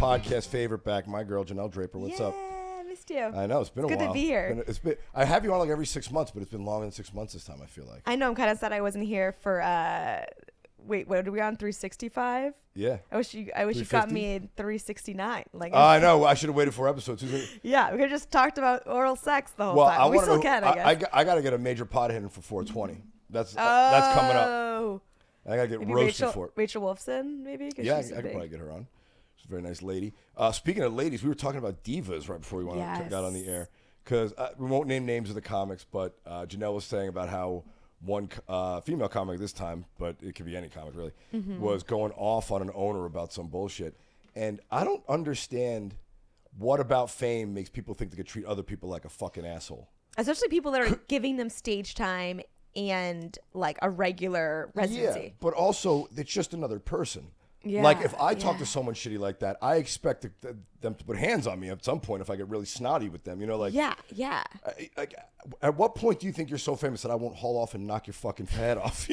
podcast favorite back, my girl Janelle Draper. What's up? Yeah, missed you. I know it's been a while. Good to be here. I have you on like every 6 months, but it's been longer than 6 months this time. I feel like. I know. I'm kind of sad I wasn't here for. Wait, what are we on? 365? Yeah. I wish you got me in 369. Like. I know. I should have waited 4 episodes. Yeah, we could have just talked about oral sex the whole well, time. We still can, I guess. I got to get a major pot hitting for 420. That's coming up. I gotta get maybe roasted for it. Rachel Wolfson, maybe? Yeah, I could probably get her on. She's a very nice lady. Speaking of ladies, we were talking about divas right before we got on the air. Because we won't name names of the comics, but Janelle was saying about how one female comic this time, but it could be any comic really, was going off on an owner about some bullshit. And I don't understand what about fame makes people think they could treat other people like a fucking asshole. Especially people that are giving them stage time and like a regular residency. Yeah, but also it's just another person. Yeah, like if I talk to someone shitty like that, I expect them to put hands on me at some point if I get really snotty with them. You know, like yeah. Like, at what point do you think you're so famous that I won't haul off and knock your fucking head off?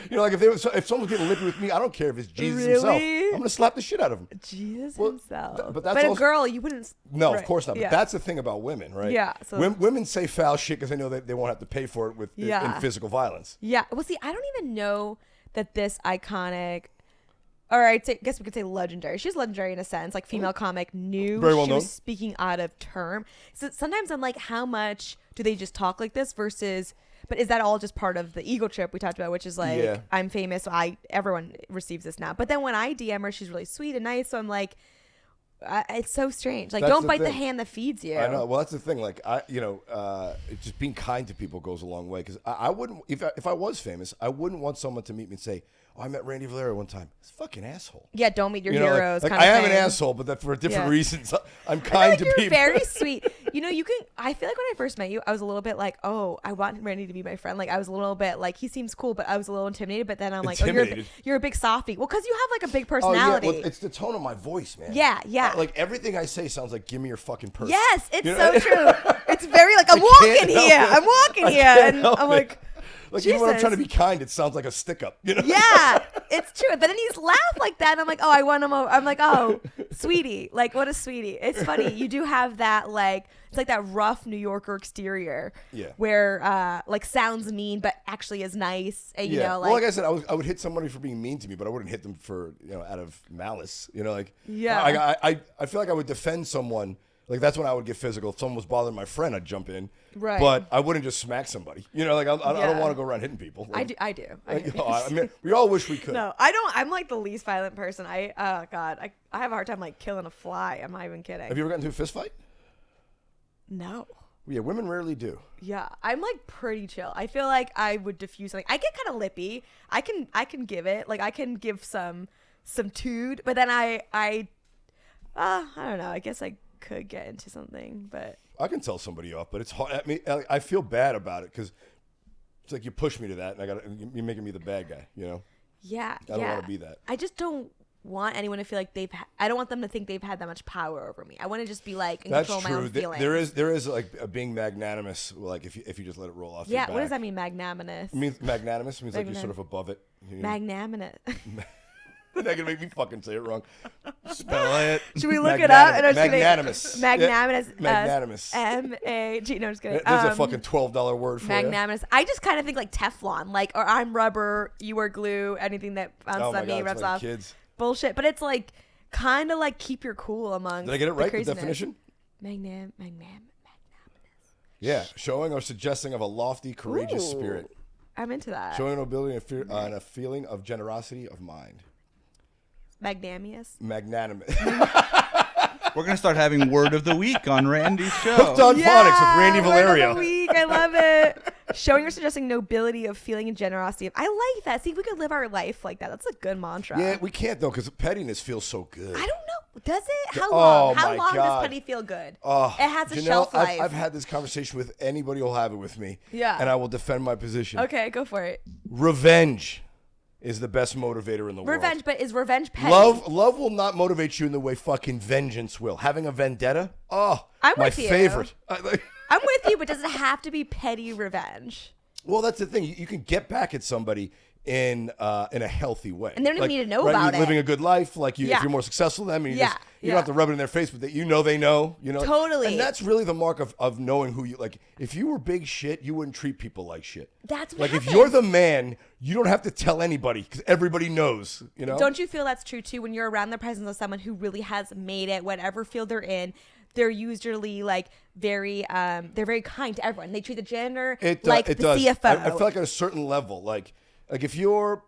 You know, like if someone's getting lippy with me, I don't care if it's Jesus himself. I'm gonna slap the shit out of him. Jesus himself. But also, a girl, you wouldn't. No, right. of course not. But that's the thing about women, right? Yeah. So women say foul shit because they know that they won't have to pay for it in physical violence. Yeah. Well, see, I don't even know that this iconic. All right, I guess we could say legendary. She's legendary in a sense. Like female comic knew Very well she known. was speaking out of term. So sometimes I'm like, how much do they just talk like this versus? But is that all just part of the ego trip we talked about, which is like I'm famous, so everyone receives this now. But then when I DM her, she's really sweet and nice. So I'm like, it's so strange. Like, don't bite the hand that feeds you. I know. Well, that's the thing. Like, just being kind to people goes a long way. Because I wouldn't, if I was famous, I wouldn't want someone to meet me and say, "Oh, I met Randy Valerio one time. It's a fucking asshole." Yeah, don't meet your heroes. Like kind of I am thing. an asshole, but that for different reasons. I'm kind I feel like to you're people. Very sweet. You know, I feel like when I first met you, I was a little bit like, oh, I want Randy to be my friend. Like I was a little bit like, he seems cool, but I was a little intimidated. But then I'm like, oh, you're a big softie. Well, because you have like a big personality. Oh, yeah. Well, it's the tone of my voice, man. Yeah. Like everything I say sounds like, "Give me your fucking purse." Yes, it's so true. It's very like, I'm walking here. And I'm like, like even when I'm trying to be kind, it sounds like a stick up. You know? Yeah, it's true. But then he's laugh like that, and I'm like, oh, I want him over. I'm like, oh, sweetie, like what a sweetie. It's funny. You do have that like it's like that rough New Yorker exterior. Yeah. Where like sounds mean, but actually is nice. And, you know, like, well, like I said, I would hit somebody for being mean to me, but I wouldn't hit them for out of malice. You know, like I feel like I would defend someone. Like that's when I would get physical. If someone was bothering my friend, I'd jump in. Right. But I wouldn't just smack somebody. You know, like I don't want to go around hitting people. Like, I do. I mean, we all wish we could. No, I don't. I'm like the least violent person. I have a hard time like killing a fly. I'm not even kidding. Have you ever gotten into a fist fight? No. Yeah, women rarely do. Yeah, I'm like pretty chill. I feel like I would diffuse something. I get kind of lippy. I can give it. Like I can give some tood, but then I don't know. I guess I could get into something, but I can tell somebody off, but it's hard. I mean, I feel bad about it because it's like you push me to that, and you're making me the bad guy. You know? Yeah. I don't want to be that. I just don't want anyone to feel like I don't want them to think they've had that much power over me. I want to just be like in control of my own feelings. There is like a being magnanimous. Like if you just let it roll off. Yeah. Your back. What does that mean? Magnanimous. It means magnanimous means like you're sort of above it. Magnanimous. They're gonna make me fucking say it wrong. Spell it. Should we look it up? Magnanimous. Magnanimous. Magnanimous. M-A-G. No, I'm just kidding. There's a fucking $12 word for magnanimous. I just kind of think like Teflon, like, or I'm rubber, you are glue. Anything that bounces on me rubs off. Kids. Bullshit. But it's like kind of like keep your cool amongst. Did I get it right? The craziness. definition. Magnanimous. Yeah, showing or suggesting of a lofty, courageous spirit. I'm into that. Showing an ability and a feeling of generosity of mind. Magnanimous. We're going to start having Word of the Week on Randy's show. Hooked on Phonics with Randy Valerio. Word of the Week. I love it. Showing or suggesting nobility of feeling and generosity. I like that. See, if we could live our life like that. That's a good mantra. Yeah, we can't, though, because pettiness feels so good. I don't know. Does it? How long? How long does petty feel good? It has a shelf life. I've had this conversation with anybody who'll have it with me. Yeah. And I will defend my position. Okay, go for it. Revenge is the best motivator in the world. Revenge, but is revenge petty? Love will not motivate you in the way fucking vengeance will. Having a vendetta, I'm my favorite. I'm with you, but does it have to be petty revenge? Well, that's the thing. You can get back at somebody in a healthy way. And they don't even need to know right? about You're living a good life. Like if you're more successful than them, and you don't have to rub it in their face, but that they know. Totally. And that's really the mark of knowing who you like. If you were big shit, you wouldn't treat people like shit. That's what like happens. if you're the man, you don't have to tell anybody because everybody knows. Don't you feel that's true too when you're around the presence of someone who really has made it, whatever field they're in? They're usually like they're very kind to everyone. They treat the janitor like the CFO. I feel like at a certain level, like if you're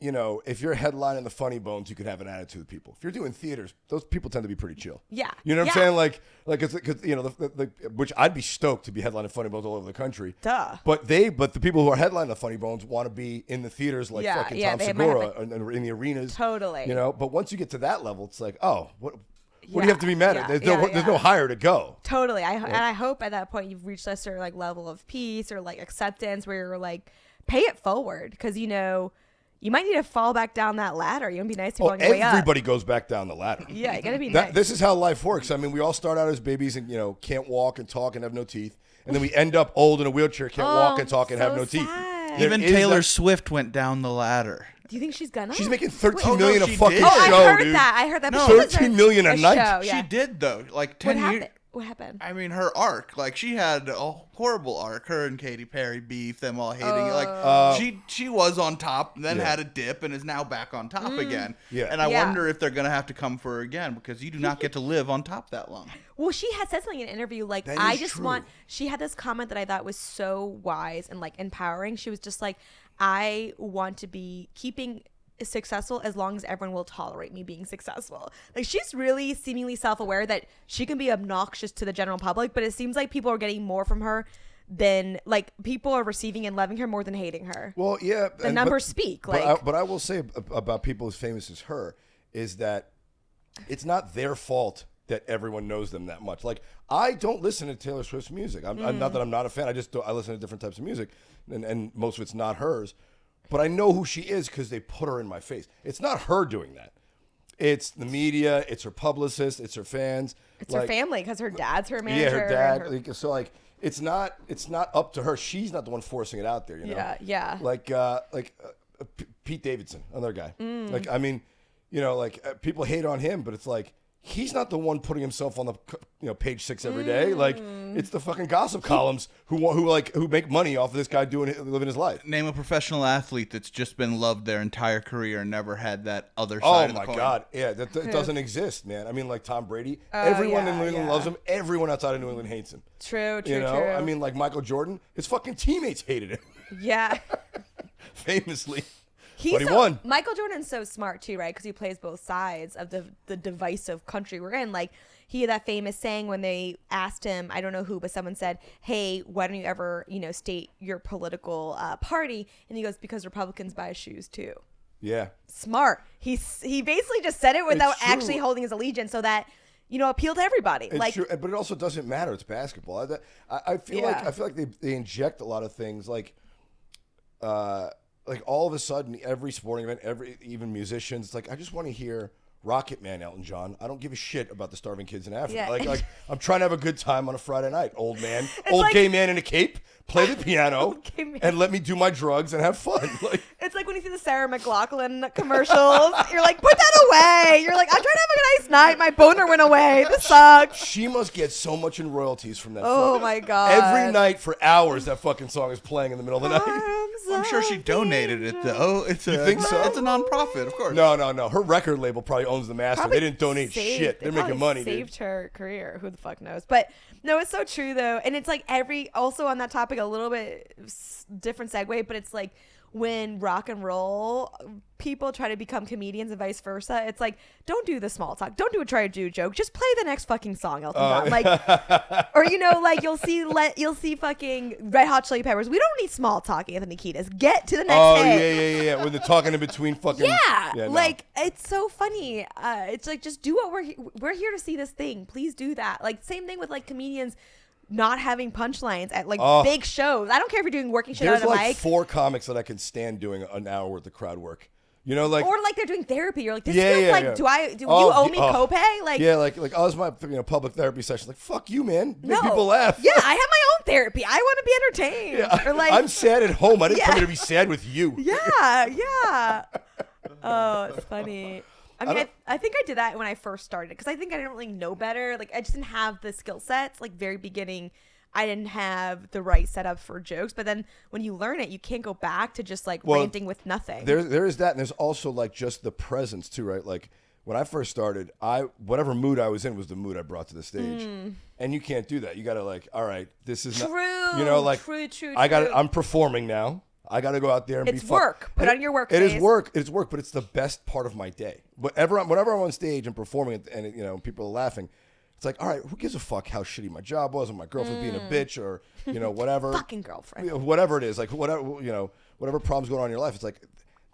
headlining the Funny Bones, you could have an attitude with people. If you're doing theaters, those people tend to be pretty chill. Yeah. You know what I'm saying? Like it's which I'd be stoked to be headlining Funny Bones all over the country. Duh. But the people who are headlining the Funny Bones want to be in the theaters like fucking Tom Segura and in the arenas. Totally. But once you get to that level, it's like, oh, what do you have to be mad at? There's no higher to go. Totally. And I hope at that point you've reached a certain like level of peace or like acceptance where you're like, pay it forward because you might need to fall back down that ladder. You want to be nice to people on your way up. Everybody goes back down the ladder. Yeah, you got to be nice. This is how life works. I mean, we all start out as babies and can't walk and talk and have no teeth, and then we end up old in a wheelchair, can't walk and talk and have no teeth. Even Taylor Swift went down the ladder. Do you think she's gonna? She's making $13 million a fucking show, I heard dude. that. I heard that. No, $13 million a night. Show, yeah. She did though. Like 10 years. What happened? I mean, her arc. Like she had a horrible arc. Her and Katy Perry beef. Them all hating it. Like she was on top, then had a dip, and is now back on top again. Yeah. And I wonder if they're gonna have to come for her again because you do not get to live on top that long. Well, she had said something in an interview like, she had this comment that I thought was so wise and like empowering. She was just like, I want to be keeping successful as long as everyone will tolerate me being successful. Like she's really seemingly self-aware that she can be obnoxious to the general public, but it seems like people are getting more from her than like people are receiving and loving her more than hating her. Well, yeah, the numbers speak. But I will say about people as famous as her is that it's not their fault that everyone knows them that much. Like I don't listen to Taylor Swift's music. I'm not that I'm not a fan. I listen to different types of music, and most of it's not hers. But I know who she is because they put her in my face. It's not her doing that. It's the media. It's her publicist. It's her fans. It's her family because her dad's her manager. Yeah, her dad. So like, it's not up to her. She's not the one forcing it out there. Yeah. Like Pete Davidson, another guy. Like I mean, people hate on him, but it's like he's not the one putting himself on the page 6 every day. Like it's the fucking gossip columns who make money off of this guy living his life. Name a professional athlete that's just been loved their entire career and never had that other side of the coin. Oh my God. Yeah, that doesn't exist, man. I mean, like Tom Brady, everyone in New England loves him. Everyone outside of New England hates him. True. I mean, like Michael Jordan, his fucking teammates hated him. Yeah. Famously. But he won. Michael Jordan's so smart too, right? Because he plays both sides of the divisive country we're in. Like he had that famous saying when they asked him, I don't know who, but someone said, "Hey, why don't you ever, state your political party?" And he goes, "Because Republicans buy shoes too." Yeah. Smart. He basically just said it without actually holding his allegiance, so that appeal to everybody. It's true, but it also doesn't matter. It's basketball. I feel like they inject a lot of things like all of a sudden, every sporting event, even musicians, it's like, I just want to hear Rocket Man, Elton John. I don't give a shit about the starving kids in Africa. Yeah. Like I'm trying to have a good time on a Friday night. Old gay man in a cape, play the piano, and let me do my drugs and have fun. Like it's like when you see the Sarah McLachlan commercials, you're like, put that away. You're like, I'm trying to have a nice night. My boner went away. This sucks. She must get so much in royalties from that. Oh my God. Every night for hours, that fucking song is playing in the middle of the night. I'm sure she donated it though. You think so? It's a nonprofit, of course. No. Her record label probably owns the master. They didn't donate shit. They're making money. Saved her career. Who the fuck knows? But no, it's so true though, and it's like also on that topic a little bit different segue, but it's like when rock and roll people try to become comedians and vice versa, it's like, don't do the small talk. Don't try to do a joke. Just play the next fucking song, Elton John. Like, or like you'll see fucking Red Hot Chili Peppers. We don't need small talk, Anthony Kiedis. Get to the next hit. Yeah. When they're talking in between fucking. Yeah, like it's so funny. It's like, just do what we're here to see this thing. Please do that. Like same thing with like comedians not having punchlines at like big shows. I don't care if you're doing working shit out of the mic. There's like 4 comics that I can stand doing an hour worth of crowd work. You know, like, or like they're doing therapy. You're like, this feels like, do you owe me copay? Like, oh, it's my public therapy session. Like, fuck you, man. Make no. people laugh. Yeah, I have my own therapy. I want to be entertained. Yeah, or like, I'm sad at home. I didn't come here to be sad with you. Yeah. Oh, it's funny. I mean, I think I did that when I first started because I think I didn't really know better. Like, I just didn't have the skill sets. Like, very beginning, I didn't have the right setup for jokes. But then when you learn it, you can't go back to just like ranting with nothing. There is that, and there's also like just the presence too, right? Like when I first started, whatever mood I was in was the mood I brought to the stage, and you can't do that. You got to like, all right, this is true. Not, you know, like true. I'm performing now. I got to go out there and it's be work. Put on your work face. It is work. It's work, but it's the best part of my day. Whenever I'm on stage and performing, and you know people are laughing, it's like, all right, who gives a fuck how shitty my job was, or my girlfriend being a bitch, or you know whatever, fucking girlfriend, whatever it is, like whatever problems going on in your life. It's like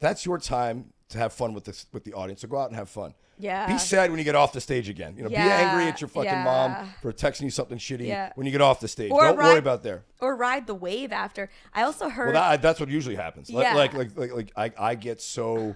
that's your time to have fun with the audience. So go out and have fun. Yeah. Be sad when you get off the stage again. You know, be angry at your fucking mom for texting you something shitty when you get off the stage. Don't worry about there. Or ride the wave after. I also heard. Well, that's what usually happens. Yeah. Like I get so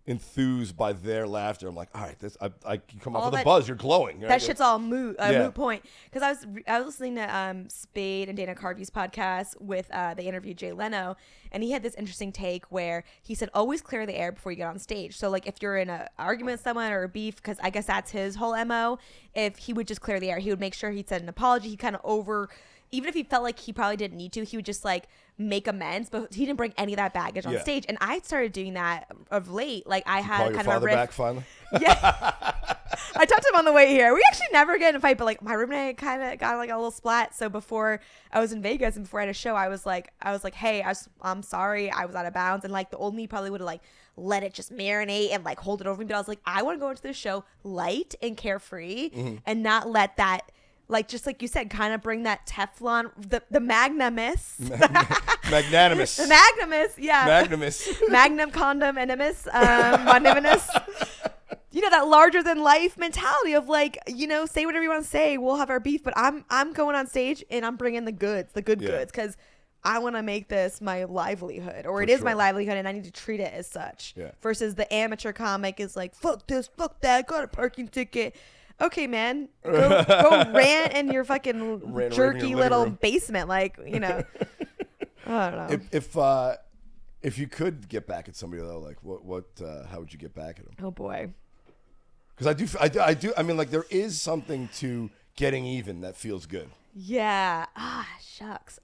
enthused by their laughter. I'm like, all right, I come off with a buzz. You're glowing. That shit's all moot point. Because I was listening to Spade and Dana Carvey's podcast with they interviewed Jay Leno, and he had this interesting take where he said always clear the air before you get on stage. So like if you're in an argument with someone or a beef, because I guess that's his whole MO. If he would just clear the air, he would make sure he said an apology. He kind of even if he felt like he probably didn't need to, he would just like make amends, but he didn't bring any of that baggage on stage. And I started doing that of late. Like I had kind of a riff. Back finally? Yeah. I talked to him on the way here. We actually never get in a fight, but like my roommate kind of got like a little splat. So before I was in Vegas and before I had a show, I was like, hey, I'm sorry, I was out of bounds. And like the old me probably would have like let it just marinate and like hold it over me. But I was like, I want to go into this show light and carefree and not let that, like, just like you said, kind of bring that Teflon, the magnanimous. Magnanimous. The magnanimous, yeah. Magnanimous. Magnum condom animus, magnanimous. You know, that larger than life mentality of like, you know, say whatever you want to say. We'll have our beef, but I'm going on stage and I'm bringing the goods, goods, because I want to make this my livelihood, or it is my livelihood, and I need to treat it as such. Yeah. Versus the amateur comic is like, fuck this, fuck that, got a parking ticket. Okay, man, go rant in your fucking jerky little basement, like, you know. I don't know. If you could get back at somebody though, like how would you get back at them? Oh boy. Because I do. I mean, like there is something to getting even that feels good. Yeah. Shucks.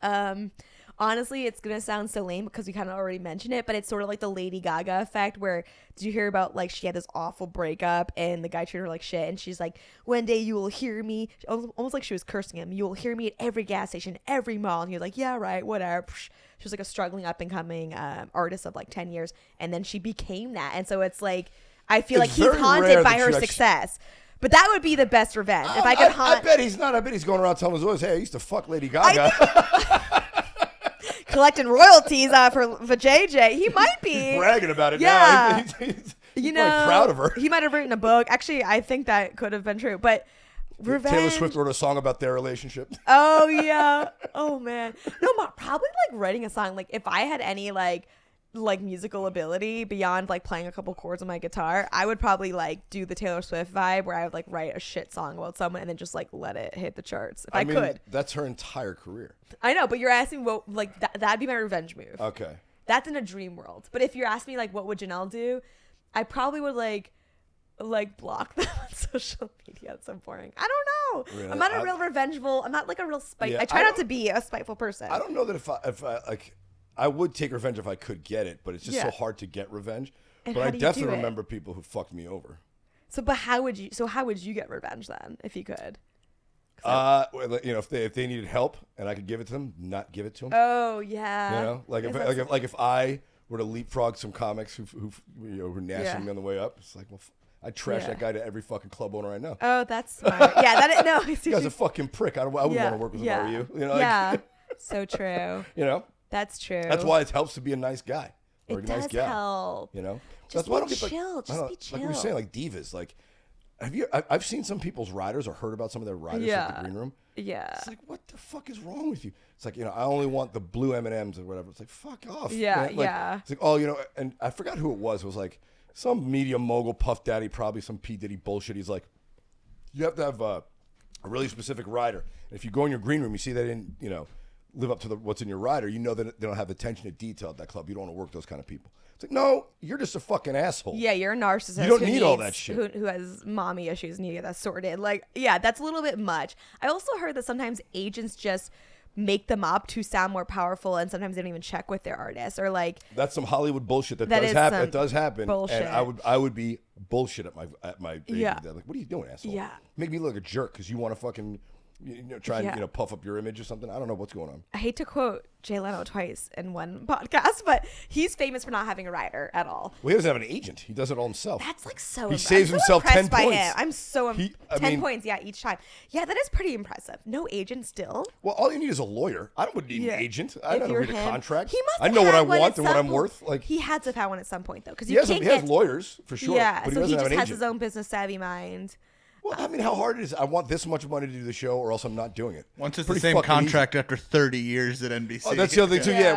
Honestly, it's going to sound so lame because we kind of already mentioned it, but it's sort of like the Lady Gaga effect where did you hear about like she had this awful breakup and the guy treated her like shit and she's like, one day you will hear me, almost like she was cursing him, you will hear me at every gas station, every mall. And he was like, yeah, right, whatever. She was like a struggling up and coming artist of like 10 years. And then she became that. And so it's like, I feel like he's haunted by her success. But that would be the best revenge. If I could haunt. I bet he's not. I bet he's going around telling his boys, hey, I used to fuck Lady Gaga. Collecting royalties for JJ. He might be. He's bragging about it now. He's you know, proud of her. He might have written a book. Actually, I think that could have been true. But revenge. Taylor Swift wrote a song about their relationship. Oh, yeah. Oh, man. No, probably like writing a song. Like if I had any like musical ability beyond like playing a couple chords on my guitar, I would probably like do the Taylor Swift vibe where I would like write a shit song about someone and then just like let it hit the charts if I could. That's her entire career. I know, but you're asking what like that'd be my revenge move. Okay. That's in a dream world. But if you're asking me like what would Janelle do, I probably would like block them on social media. It's so boring. I don't know. Really? I'm not a real revengeful. I'm not like a real spite. I try not to be a spiteful person. I don't know that if I like. I would take revenge if I could get it, but it's just so hard to get revenge. And but I definitely remember people who fucked me over. So, but how would you get revenge then, if you could? You know, if they needed help and I could give it to them, not give it to them. Oh yeah. You know, if I were to leapfrog some comics who were gnashing me on the way up, it's like, well, I'd trash that guy to every fucking club owner I know. Oh, that's smart. Yeah, no. This guy's a fucking prick. I wouldn't want to work with him if I were you. You know, yeah. So true. You know. That's true. That's why it helps to be a nice guy. Or it a nice does gal, help. You know? Just that's why be chill. Just be chill. Like we were saying, like divas. Like, I've seen some people's riders or heard about some of their riders at the green room. Yeah. It's like, what the fuck is wrong with you? It's like, I only want the blue M&Ms or whatever. It's like, fuck off. Yeah, man. Like, it's like, oh, and I forgot who it was. It was like some media mogul, Puff Daddy, probably some P. Diddy bullshit. He's like, you have to have a really specific rider. And if you go in your green room, you see they didn't, live up to what's in your rider, that they don't have attention to detail at that club. You don't want to work those kind of people. It's like, no, you're just a fucking asshole. Yeah, you're a narcissist. You don't need all that shit. Who has mommy issues and you get that sorted. Like, yeah, that's a little bit much. I also heard that sometimes agents just make them up to sound more powerful, and sometimes they don't even check with their artists, or like that's some Hollywood bullshit that does happen. It does happen. Bullshit. And I would be bullshit at my yeah. Like, what are you doing, asshole? Yeah. Make me look like a jerk because you want to fucking try and puff up your image or something. I don't know what's going on. I hate to quote Jay Leno twice in one podcast, but he's famous for not having a rider at all. Well, he doesn't have an agent. He does it all himself. That's like so. He saves himself 10 points. Him. I'm so 10 points. Yeah, each time. Yeah, that is pretty impressive. No agent still. Well, all you need is a lawyer. I don't need an agent. I don't read a contract. He must I know what I want and what I'm worth. Like he had to have had one at some point though, because he has lawyers for sure. Yeah, but so he just has his own business savvy mind. Well, I mean, how hard it is? I want this much money to do the show, or else I'm not doing it. Once it's the same contract after 30 years at NBC. Oh, that's the other thing too. Yeah,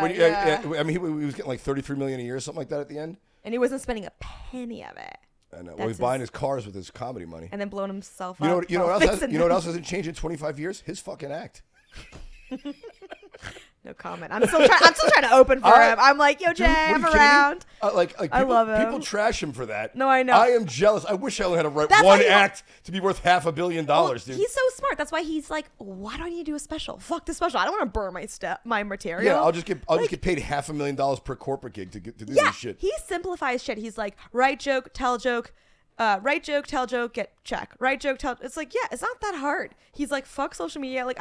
I mean, he was getting like $33 million a year, or something like that, at the end. And he wasn't spending a penny of it. I know. Well, he's buying his cars with his comedy money, and then blowing himself up. You know what else hasn't changed in 25 years? His fucking act. No comment. I'm still trying to open for him. I'm like, yo, Jay, I'm around. I love him. People trash him for that. No, I know. I am jealous. I wish I only had to write one act to be worth $500 million, dude. He's so smart. That's why he's like, why do I need to do a special? Fuck the special. I don't want to burn my material. Yeah, I'll just get paid $500,000 per corporate gig to do this shit. He simplifies shit. He's like, write joke, tell joke. Write joke, tell joke, get check. Write joke, tell. It's like, yeah, it's not that hard. He's like, fuck social media. Like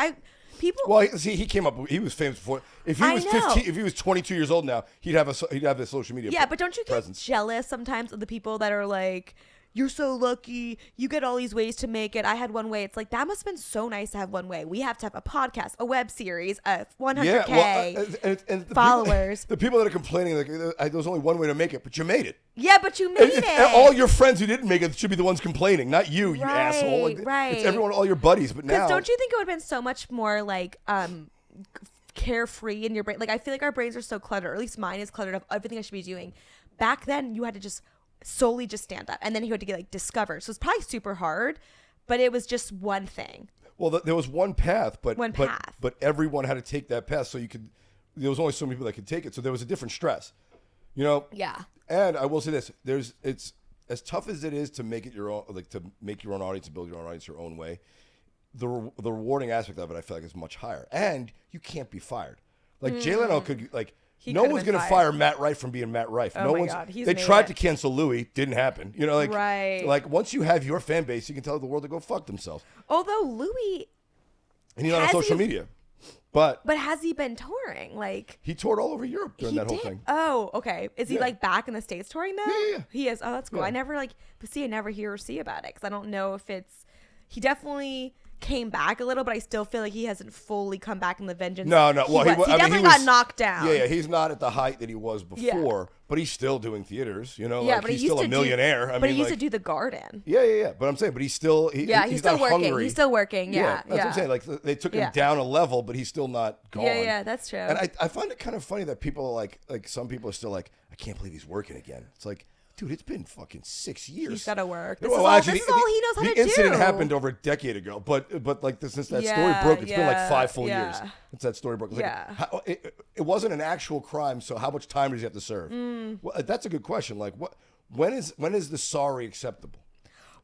people. Well, see, he came up. He was famous before. If he was 15, if he was 22 years old now, he'd have a social media. Yeah, but don't you get presence. Jealous sometimes of the people that are like, you're so lucky. You get all these ways to make it. I had one way. It's like, that must have been so nice to have one way. We have to have a podcast, a web series, a 100K and followers. The people that are complaining, like, there was only one way to make it, but you made it. Yeah, but you made it. All your friends who didn't make it should be the ones complaining, not you, you asshole. Right. It's everyone, all your buddies. But now, don't you think it would have been so much more like carefree in your brain? Like, I feel like our brains are so cluttered, or at least mine is cluttered of everything I should be doing. Back then, you had to just solely just stand up, and then he had to get like discovered. So it's probably super hard, but it was just one thing. Well, there was one path, but everyone had to take that path. So there was only so many people that could take it. So there was a different stress, Yeah. And I will say this: it's as tough as it is to make it your own, like to make your own audience, to build your own audience your own way. The rewarding aspect of it, I feel like, is much higher, and you can't be fired. Like Jay Leno could no one's going to fire Matt Rife from being Matt Rife. Oh my God, they tried to cancel Louis, didn't happen. Right. Like once you have your fan base, you can tell the world to go fuck themselves. Although Louis, and he's not on social media, but has he been touring? Like he toured all over Europe during that whole thing. Oh, okay. Is he like back in the States touring now? Yeah. He is. Oh, that's cool. Yeah. I never I never hear or see about it because I don't know if he definitely came back a little, but I still feel like he hasn't fully come back in the vengeance. No. Well, he definitely got knocked down. Yeah. He's not at the height that he was before, but he's still doing theaters. But he's still a millionaire. He used to do the Garden. Yeah. But I'm saying, but he's still he's still not working. hungry. He's still working. Yeah. That's what I'm saying. Like they took him down a level, but he's still not gone. Yeah, that's true. And I find it kind of funny that people are like some people are still like, I can't believe he's working again. It's like, dude, it's been fucking 6 years. He's got to work. This is all he knows how to do. The incident happened over a decade ago, but since that story broke, it's been like 5 full years since that story broke. It wasn't an actual crime, so how much time does he have to serve? Well, that's a good question. Like, when is the sorry acceptable?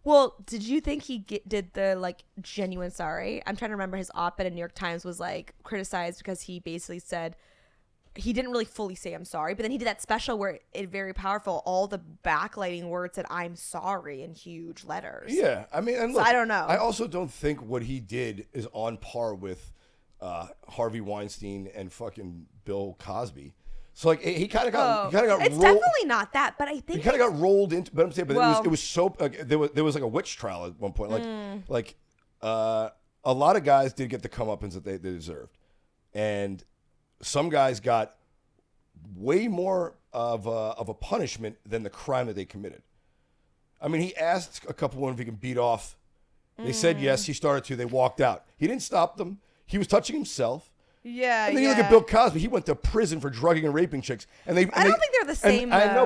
Well, did you think he did the genuine sorry? I'm trying to remember his op-ed in New York Times was criticized because he basically said. He didn't really fully say I'm sorry, but then he did that special where it very powerful. All the backlighting words said I'm sorry in huge letters. Yeah, I mean, and look, I don't know. I also don't think what he did is on par with Harvey Weinstein and fucking Bill Cosby. So he kind of got it's rolled, definitely not that, but I think he kind of got rolled into. But I'm saying, it was so there was like a witch trial at one point. A lot of guys did get the comeuppance that they deserved, and some guys got way more of a punishment than the crime that they committed. I mean, he asked a couple women if he can beat off. They said yes. He started to. They walked out. He didn't stop them. He was touching himself. Yeah, and then you look at Bill Cosby. He went to prison for drugging and raping chicks. And I don't think they're the same. I know,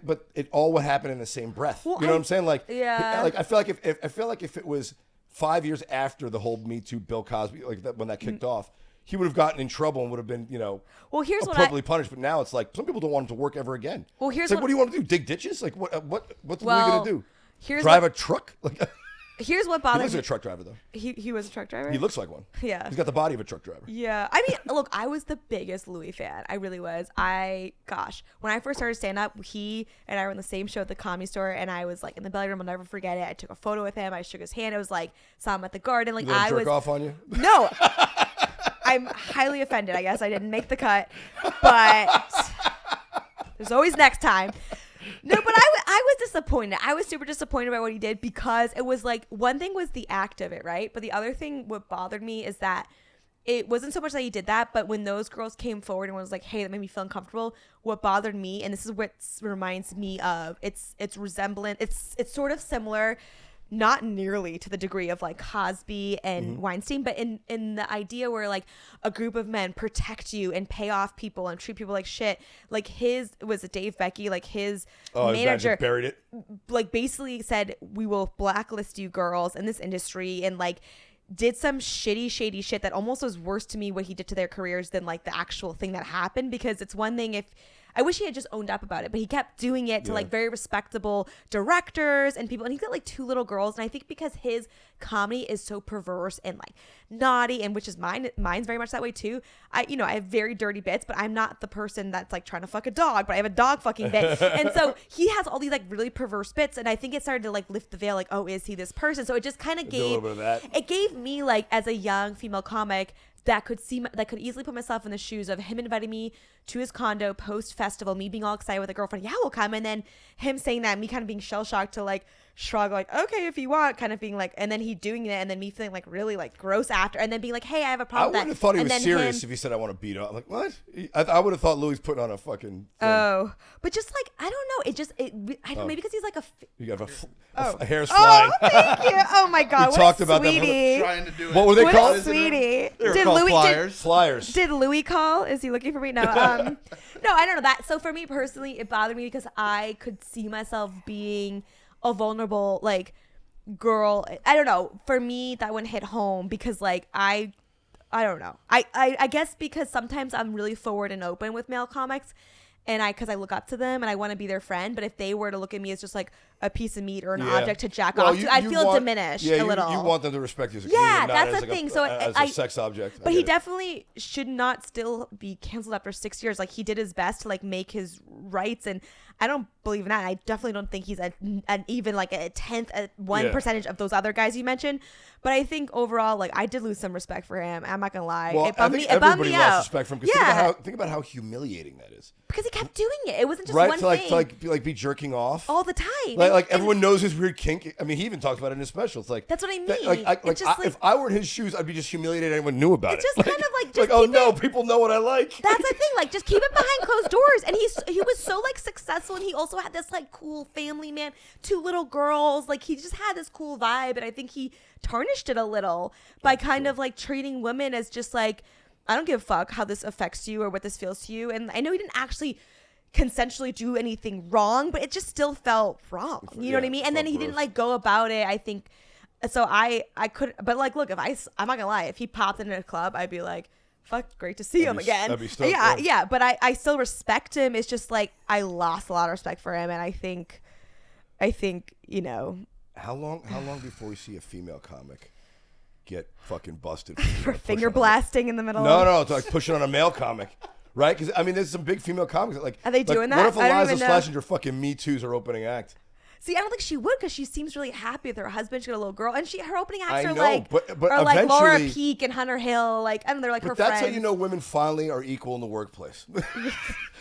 but it all would happen in the same breath. Well, you know what I'm saying? Like, like I feel like if it was 5 years after the whole Me Too Bill Cosby, like that when that kicked off, he would have gotten in trouble and would have been, appropriately punished. But now it's like some people don't want him to work ever again. Well, here's what do you want to do? Dig ditches? Like what are you gonna do? Drive a truck? Like. Here's what bothers me. He looks like a truck driver, though. He was a truck driver? He looks like one. Yeah. He's got the body of a truck driver. Yeah. I mean, look, I was the biggest Louis fan. I really was. When I first started stand-up, he and I were in the same show at the Comedy Store, and I was, like, in the belly room. I'll never forget it. I took a photo with him. I shook his hand. It was, like, saw him at the garden. Like, Did he jerk off on you? No. I'm highly offended. I guess I didn't make the cut. But there's always next time. No, but I was disappointed. I was super disappointed by what he did because it was like one thing was the act of it, right? But the other thing, what bothered me is that it wasn't so much that he did that, but when those girls came forward and was like, hey, that made me feel uncomfortable, what bothered me, and this is what reminds me of, it's resemblant, it's sort of similar, not nearly to the degree of like Cosby and Weinstein, but in the idea where like a group of men protect you and pay off people and treat people like shit. Like was it Dave Becky? Like his manager buried it. Like basically said, we will blacklist you girls in this industry, and like did some shady shit that almost was worse to me what he did to their careers than like the actual thing that happened. Because it's one thing if I wish he had just owned up about it, but he kept doing it to like very respectable directors and people. And he's got like 2 little girls. And I think because his comedy is so perverse and like naughty, and which is mine's very much that way too. I have very dirty bits, but I'm not the person that's like trying to fuck a dog, but I have a dog fucking bit. And so he has all these like really perverse bits. And I think it started to like lift the veil, like, oh, is he this person? So it just kind of gave me like, as a young female comic, that could easily put myself in the shoes of him inviting me to his condo post festival, me being all excited with a girlfriend, yeah, we'll come, and then him saying that, me kind of being shell shocked to like shrug, like, okay, if you want, kind of being like, and then he doing it, and then me feeling like really like gross after, and then being like, hey, I have a problem. I would have thought he was serious if he said I want to beat up. I'm like, what? I would have thought Louis putting on a fucking thing. Oh, but just like I don't know, I don't know, maybe because he's like you got a hair's flying. Oh, thank you. Oh my god, we talked about that. Trying to do it. What were they called? Sweetie. Did Louis flyers? Did Louis call? Is he looking for me? No. No, I don't know that. So for me personally, it bothered me because I could see myself being a vulnerable like girl. I don't know. For me, that one hit home because like I don't know. I guess because sometimes I'm really forward and open with male comics, and because I look up to them and I want to be their friend. But if they were to look at me as just like a piece of meat or an object to jack off to, I feel diminished a little. You want them to respect you as a comedian, that's not the thing. As a sex object. But he definitely should not still be canceled after 6 years. Like he did his best to like make his rights, and I don't believe in that. I definitely don't think he's an even like a 1% of those other guys you mentioned. But I think overall, like I did lose some respect for him. I'm not gonna lie. Well, I think everybody lost respect for him. Because think about how humiliating that is. Because he kept doing it. It wasn't just one thing. To like be jerking off all the time. Like everyone knows his weird kink. I mean, he even talks about it in his special. It's like that's what I mean. If I were in his shoes, I'd be just humiliated. Anyone knew about it. It's just kind of like just oh no, people know what I like. That's the thing. Like just keep it behind closed doors. And he was so like successful, and he also had this like cool family man, 2 little girls. Like he just had this cool vibe, and I think he tarnished it a little by kind of like treating women as just like, I don't give a fuck how this affects you or what this feels to you. And I know he didn't actually consensually do anything wrong, but it just still felt wrong. You know what I mean? And then he didn't like go about it, I think. So I could, but like, look, I'm not gonna lie, if he popped in a club,D be like, fuck, great to see him again. I'd be stoked, yeah. But I still respect him. It's just like, I lost a lot of respect for him. And I think, How long before we see a female comic get fucking busted for finger blasting in the middle? No, it's like pushing on a male comic. Right? Because, I mean, there's some big female comics that, like... Are they doing that? What if Eliza Schlesinger fucking Me Too's her opening act? See, I don't think she would, because she seems really happy with her husband. She got a little girl. And her opening acts are like Laura Peak and Hunter Hill. Like, I don't know, they're like her friends. That's how you know women finally are equal in the workplace.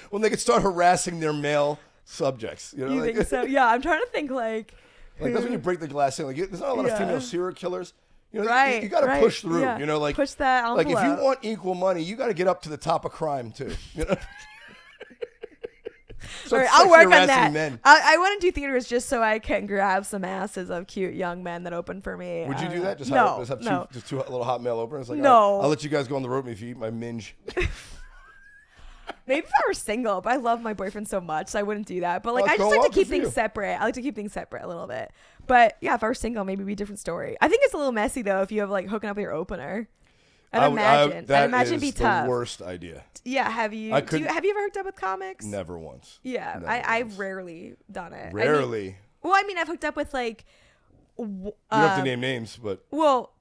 When they can start harassing their male subjects. You think so? Yeah, I'm trying to think, like that's when you break the glass ceiling. Like, there's not a lot of female serial killers. Right, you got to push through. Yeah. Like push that envelope. Like if you want equal money, you got to get up to the top of crime too. So All right, I'll work on harassing that. Men. I want to do theaters just so I can grab some asses of cute young men that open for me. Would you do that? Just no, have two little hot male openers? Like, no. I'll let you guys go on the road with me if you eat my minge. Maybe if I were single, but I love my boyfriend so much, so I wouldn't do that. But like, I just like to keep things separate. I like to keep things separate a little bit. But yeah, if I were single, maybe it'd be a different story. I think it's a little messy though if you have like hooking up with your opener. I'd imagine it'd be tough. The worst idea. Yeah, have you ever hooked up with comics? Never once. Yeah, Never I've rarely done it. Rarely. I mean, I've hooked up with like. You don't have to name names, but. Well.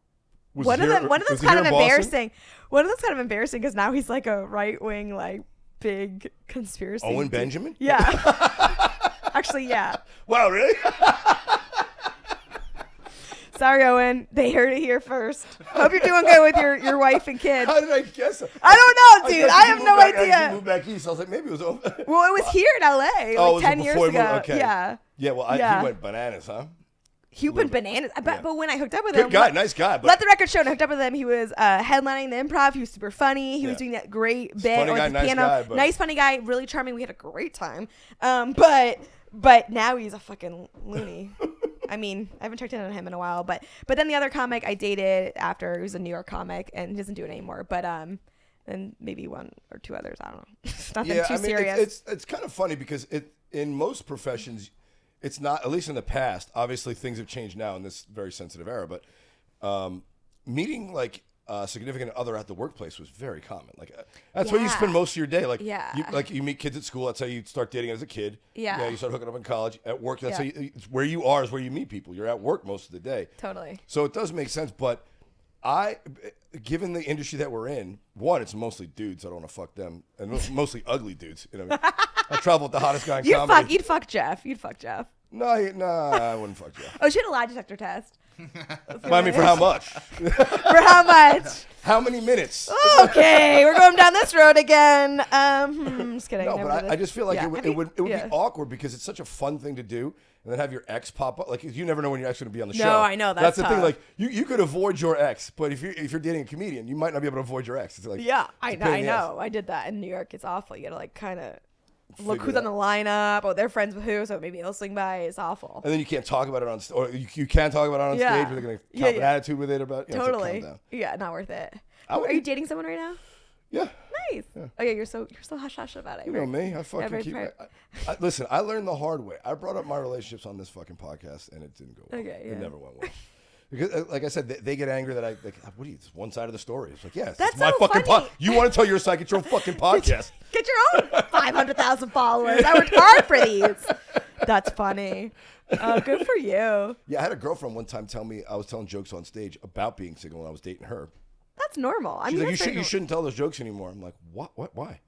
One of them's kind of embarrassing. One of them's kind of embarrassing because now he's like a right wing like big conspiracy. Owen Benjamin? Yeah. Actually, yeah. Wow, really? Sorry, Owen. They heard it here first. Hope you're doing good with your wife and kid. How did I guess it? I don't know, dude. I have no idea. He moved back east. I was like, maybe it was Owen. Well, it was here in LA like 10 years ago. Okay. Yeah. Yeah, well, he went bananas, huh? He went bananas. But when I hooked up with him. Good guy, nice guy. But let the record show, when I hooked up with him, he was headlining the Improv. He was super funny. He was doing that great bit. Funny guy, nice piano. guy. Nice, funny guy. Really charming. We had a great time. But now he's a fucking loony. I mean, I haven't checked in on him in a while. But then the other comic I dated after, he was a New York comic, and he doesn't do it anymore. But and maybe one or two others. I don't know. Nothing too serious. It's kind of funny because in most professions, it's not, at least in the past, obviously things have changed now in this very sensitive era, but meeting like a significant other at the workplace was very common. Like that's where you spend most of your day. Like you meet kids at school. That's how you start dating as a kid. Yeah. You start hooking up in college. At work, that's how it's where you are is where you meet people. You're at work most of the day. Totally. So it does make sense, but given the industry that we're in, one, it's mostly dudes. I don't want to fuck them, and mostly ugly dudes. You know what I mean? I travel with the hottest guy in comedy. You'd fuck Jeff. No, I wouldn't fuck Jeff. Oh, she had a lie detector test. I mean, for how much? For how much? How many minutes? Okay, we're going down this road again. Just kidding. No, but I just feel like it would be awkward because it's such a fun thing to do, and then have your ex pop up. Like you never know when your ex is going to be on the show. No, I know that's the tough. thing. Like you could avoid your ex, but if you're dating a comedian, you might not be able to avoid your ex. It's like I know. I did that in New York. It's awful. You got to like kind of. Look who's on the lineup. Oh, they're friends with who, so maybe they'll swing by. It's awful. And then you can't talk about it on stage. Or you can talk about it on stage, but they're going to have an attitude with it about totally. Yeah, not worth it. Are you dating someone right now? Yeah. Nice. Yeah. Oh yeah, you're so hush hush about it. You know me. I fucking keep. Listen, I learned the hard way. I brought up my relationships on this fucking podcast, and it didn't go well. Okay. Yeah. It never went well. Because, like I said, they get angry that what are you? It's one side of the story. It's like, yes, that's my fucking podcast. You want to tell your side? Get your own fucking podcast. Get your own 500,000 followers. I worked hard for these. That's funny. Good for you. Yeah, I had a girlfriend one time tell me I was telling jokes on stage about being single when I was dating her. That's normal. She's like, you shouldn't tell those jokes anymore. I'm like, what? Why?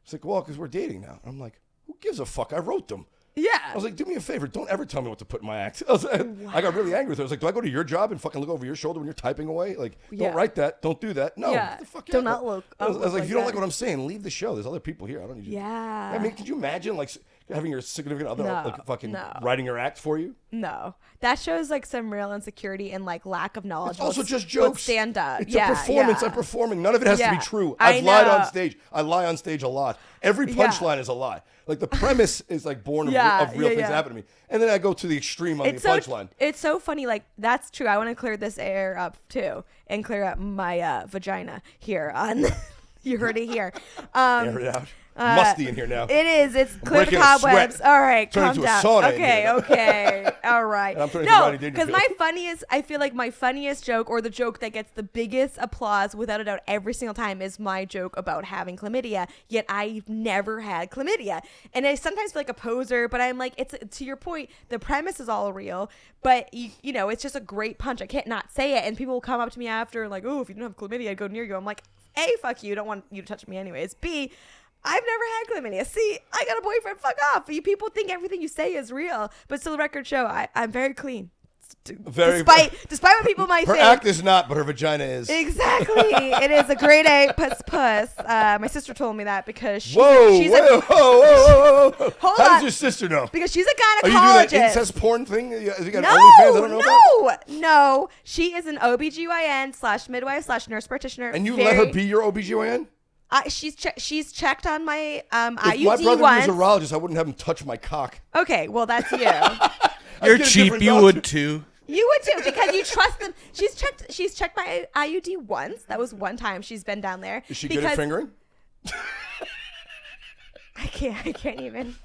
She's like, well, because we're dating now. I'm like, who gives a fuck? I wrote them. Yeah. I was like, do me a favor. Don't ever tell me what to put in my act. I got really angry with her. I was like, do I go to your job and fucking look over your shoulder when you're typing away? Like, don't write that. Don't do that. No. Yeah. Get the fuck do not look. I was like, if you don't like what I'm saying, leave the show. There's other people here. I don't need you. Yeah. I mean, could you imagine like having your significant other writing your act for you? No. That shows like some real insecurity and like lack of knowledge. It's also just jokes. Stand up. It's a performance. I'm performing. None of it has to be true. I've lied on stage. I lie on stage a lot. Every punchline is a lie. Like the premise is like born of real things that happen to me. And then I go to the extreme on the punchline. It's so funny. Like that's true. I want to clear this air up too and clear up my vagina here on. You heard it here. Air it out. Musty in here now. It is. It's clear the cobwebs. All right, calm down. Okay. All right. No, because I feel like my funniest joke or the joke that gets the biggest applause without a doubt every single time is my joke about having chlamydia, yet I've never had chlamydia. And I sometimes feel like a poser, but I'm like, it's to your point, the premise is all real, but you know, it's just a great punch. I can't not say it. And people will come up to me after and like, oh, if you don't have chlamydia, I'd go near you. I'm like, A, fuck you. Don't want you to touch me anyways. B, I've never had chlamydia. See, I got a boyfriend. Fuck off. You people think everything you say is real, but still, the record show, I'm very clean. Despite what people might think. Her act is not, but her vagina is. Exactly. It is a grade A puss. My sister told me that because she's whoa. Hold How does your sister know? Because she's a gynecologist. Are you doing that incest porn thing? Has he got OnlyFans I don't know about? No. She is an OBGYN /midwife/nurse practitioner. And you let her be your OBGYN? She's checked on my IUD If my brother once. was a urologist, I wouldn't have him touch my cock. Okay, well that's you. You're cheap. You would too. You would too because you trust them. She's checked my IUD once. That was one time she's been down there. Is she good at fingering? I can't even.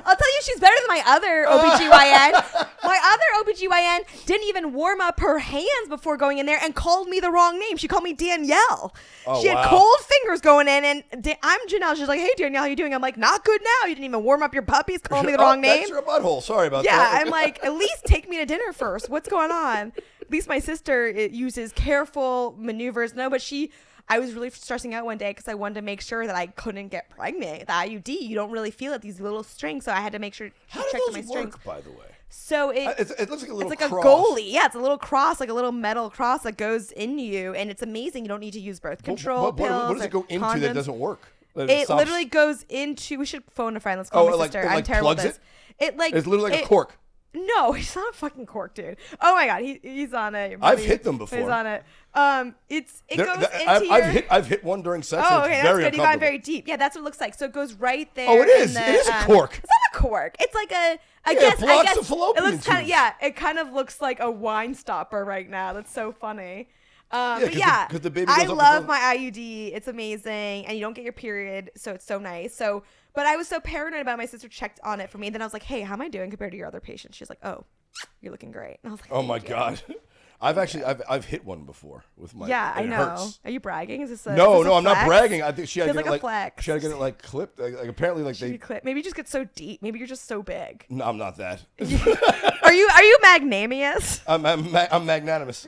I'll tell you, she's better than my other OBGYN. My other OBGYN didn't even warm up her hands before going in there and called me the wrong name. She called me Danielle. She had cold fingers going in, and I'm Janelle. She's like, hey, Danielle, how you doing? I'm like, not good now. You didn't even warm up your puppies, calling me the wrong name. That's your butthole. Sorry about that. Yeah, I'm like, at least take me to dinner first. What's going on? At least my sister uses careful maneuvers. No, but I was really stressing out one day because I wanted to make sure that I couldn't get pregnant. The IUD, you don't really feel it, these little strings. So I had to make sure she checked my strings. Work, by the way? So it looks like a little it's like cross. a goalie. Yeah, it's a little cross, like a little metal cross that goes in you. And it's amazing. You don't need to use birth control pills. What does it go into condoms. that doesn't work? It literally goes into, we should phone a friend. Let's call my sister. I'm terrible at this. It's literally like a cork. No, he's not a fucking cork, dude. Oh my god, he's on it. I've hit them before. He's on it. It goes into your... I've hit one during sex. Oh, and okay, it's that's very good. You got very deep. Yeah, that's what it looks like. So it goes right there. Oh, it is. It is a cork. It's not a cork. It's like a. I guess. The fallopian it looks kind of. tubes. Yeah, it kind of looks like a wine stopper right now. That's so funny. But because the baby goes I up love my IUD. It's amazing, and you don't get your period, so it's so nice. So, but I was so paranoid about it. My sister checked on it for me, and then I was like, "Hey, how am I doing compared to your other patients?" She's like, "Oh, you're looking great." And I was like, "Oh my god." I've hit one before with my. Yeah, I know. Hurts. Are you bragging? Is this a no? I'm not bragging. I think she had to get like it a flex. She had to get it clipped. Like apparently Maybe you just get so deep. Maybe you're just so big. No, I'm not that. Are you magnanimous? I'm magnanimous.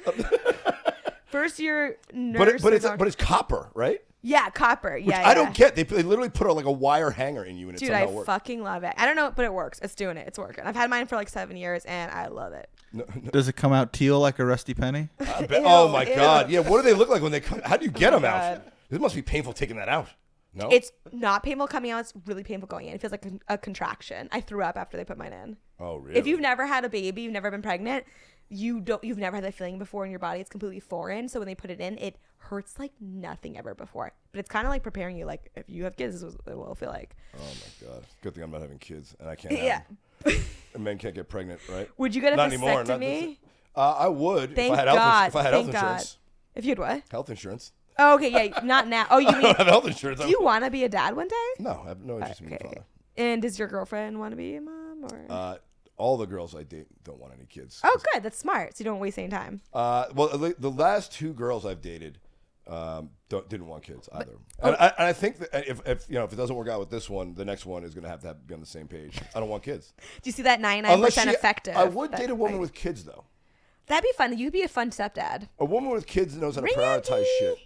First year nurse. But it's copper, right? Yeah, copper. Which I don't get. They literally put a wire hanger in you, and dude, I fucking love it. I don't know, but it works. It's doing it. It's working. I've had mine for like 7 years, and I love it. No. Does it come out teal like a rusty penny? Oh my god! Yeah, what do they look like when they come? How do you get them out? This must be painful taking that out. No, it's not painful coming out. It's really painful going in. It feels like a contraction. I threw up after they put mine in. Oh really? If you've never had a baby, you've never been pregnant, you've never had that feeling before in your body. It's completely foreign. So when they put it in, it hurts like nothing ever before. But it's kind of like preparing you. Like if you have kids, this is what it will feel like. Oh my god! Good thing I'm not having kids, and I can't. Yeah. And men can't get pregnant, right? Would you get a not anymore? vasectomy? I would. Thank if I had God. If I had health insurance. If you had what? Health insurance. Oh, okay, yeah, not now. Oh, you mean? I don't have health insurance. Do you want to be a dad one day? No, I have no interest in being a father. And does your girlfriend want to be a mom? Or? All the girls I date don't want any kids. Oh, good. That's smart. So you don't waste any time. Well, the last 2 girls I've dated didn't want kids either. And I think that if it doesn't work out with this one, the next one is going to have be on the same page. I don't want kids. Do you see that 99% effective? I would date a woman with kids though. That'd be fun. You'd be a fun stepdad. A woman with kids that knows how to prioritize shit.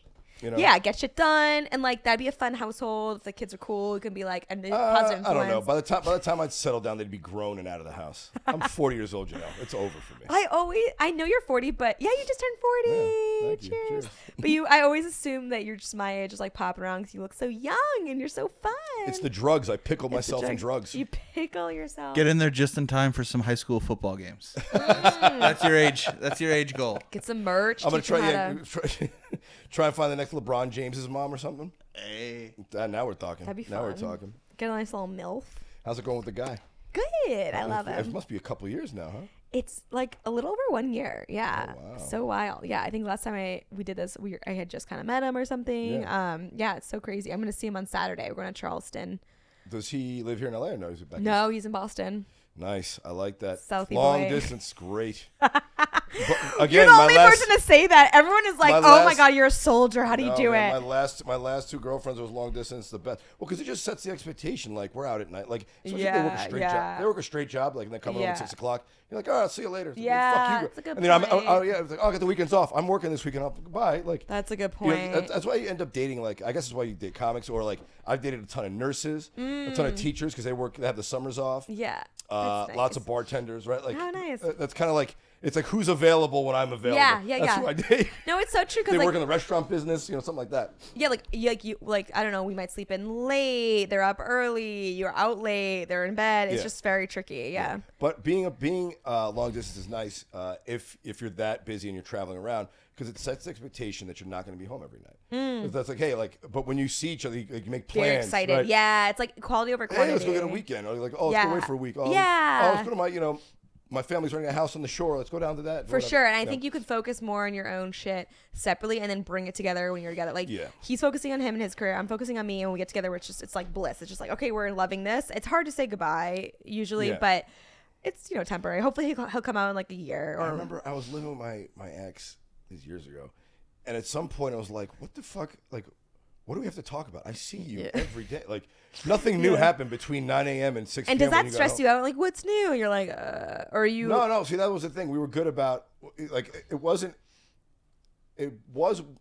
You know? Yeah, get shit done, and like that'd be a fun household. If the kids are cool, it can be like a positive influence. I don't know. By the time I'd settle down, they'd be grown and out of the house. I'm 40 years old, Janelle. It's over for me. I know you're 40, but yeah, you just turned 40. Yeah, thank you. Cheers. But I always assume that you're just my age, just like popping around because you look so young and you're so fun. It's the drugs. I pickle myself in drugs. You pickle yourself. Get in there just in time for some high school football games. That's your age. That's your age goal. Get some merch. I'm gonna try and find the next LeBron James's mom or something. Hey. Now we're talking. That'd be fun. Now we're talking. Get a nice little MILF. How's it going with the guy? Good. I love him. It must be a couple years now, huh? It's like a little over 1 year. Yeah. Oh, wow. So wild. Yeah. I think last time we did this, I had just kind of met him or something. Yeah. It's so crazy. I'm going to see him on Saturday. We're going to Charleston. Does he live here in LA or no? Is he back? No, he's in Boston. Nice. I like that. Southie Long boy. distance. Great. Again, you're the only person to say that. Everyone is like, "Oh my god, you're a soldier. How do you do it?" My last 2 girlfriends was long distance. The best. Well, because it just sets the expectation. Like we're out at night. Like especially if they work a straight job. They work a straight job. Like and they come home at 6 o'clock. You're like, "Oh, I'll see you later." Yeah, fuck you. That's a good point. It's like, I got the weekends off. I'm working this weekend. Goodbye. Like that's a good point. That's why you end up dating. Like I guess that's why you date comics or like I've dated a ton of nurses, a ton of teachers because they have the summers off. Yeah. Lots of bartenders, right? Like, how nice. That's kind of like it's like who's available when I'm available. Yeah. That's who I date. No, it's so true. They work in the restaurant business, something like that. Yeah, like I don't know. We might sleep in late. They're up early. You're out late. They're in bed. It's just very tricky. Yeah. But being long distance is nice if you're that busy and you're traveling around because it sets the expectation that you're not going to be home every night. That's like, hey, like, but when you see each other, you make plans. Very excited. Right? Yeah, it's like quality over quantity. Hey, let's go get a weekend. Or like, let's go away for a week. Oh, let's go to my family's renting a house on the shore. Let's go down to that. For sure. And I think you could focus more on your own shit separately and then bring it together when you're together. Like, he's focusing on him and his career. I'm focusing on me. And when we get together, it's like bliss. It's just like, okay, we're loving this. It's hard to say goodbye usually, but it's, temporary. Hopefully he'll come out in like a year. Or... I remember I was living with my ex these years ago. And at some point I was like, what the fuck? Like, what do we have to talk about? I see you every day. Like, nothing new happened between 9 a.m. and 6 p.m. And does that stress you out? Like, what's new? And you're like, or you... No. See, that was the thing. We were good about, like, it was,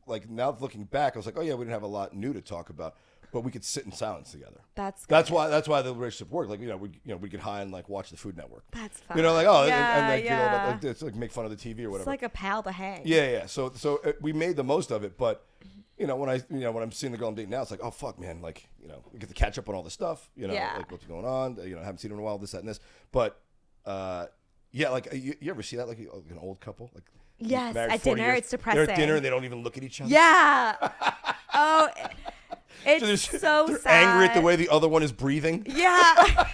like, now looking back, I was like, oh, yeah, we didn't have a lot new to talk about. But we could sit in silence together. That's why the relationship worked. Like, we get high and, like, watch the Food Network. That's fun. Like, and it's like make fun of the TV or whatever. It's like a pal to hang. Yeah. So we made the most of it, but... when I'm seeing the girl I'm dating now, it's like, oh fuck, man, like, we get to catch up on all this stuff, like what's going on, haven't seen her in a while, this, that, and this, but, like, you ever see that, like an old couple, like, yes, at dinner, it's depressing. They're at dinner and they don't even look at each other. Yeah. Oh, it's so they're sad. Angry at the way the other one is breathing. Yeah.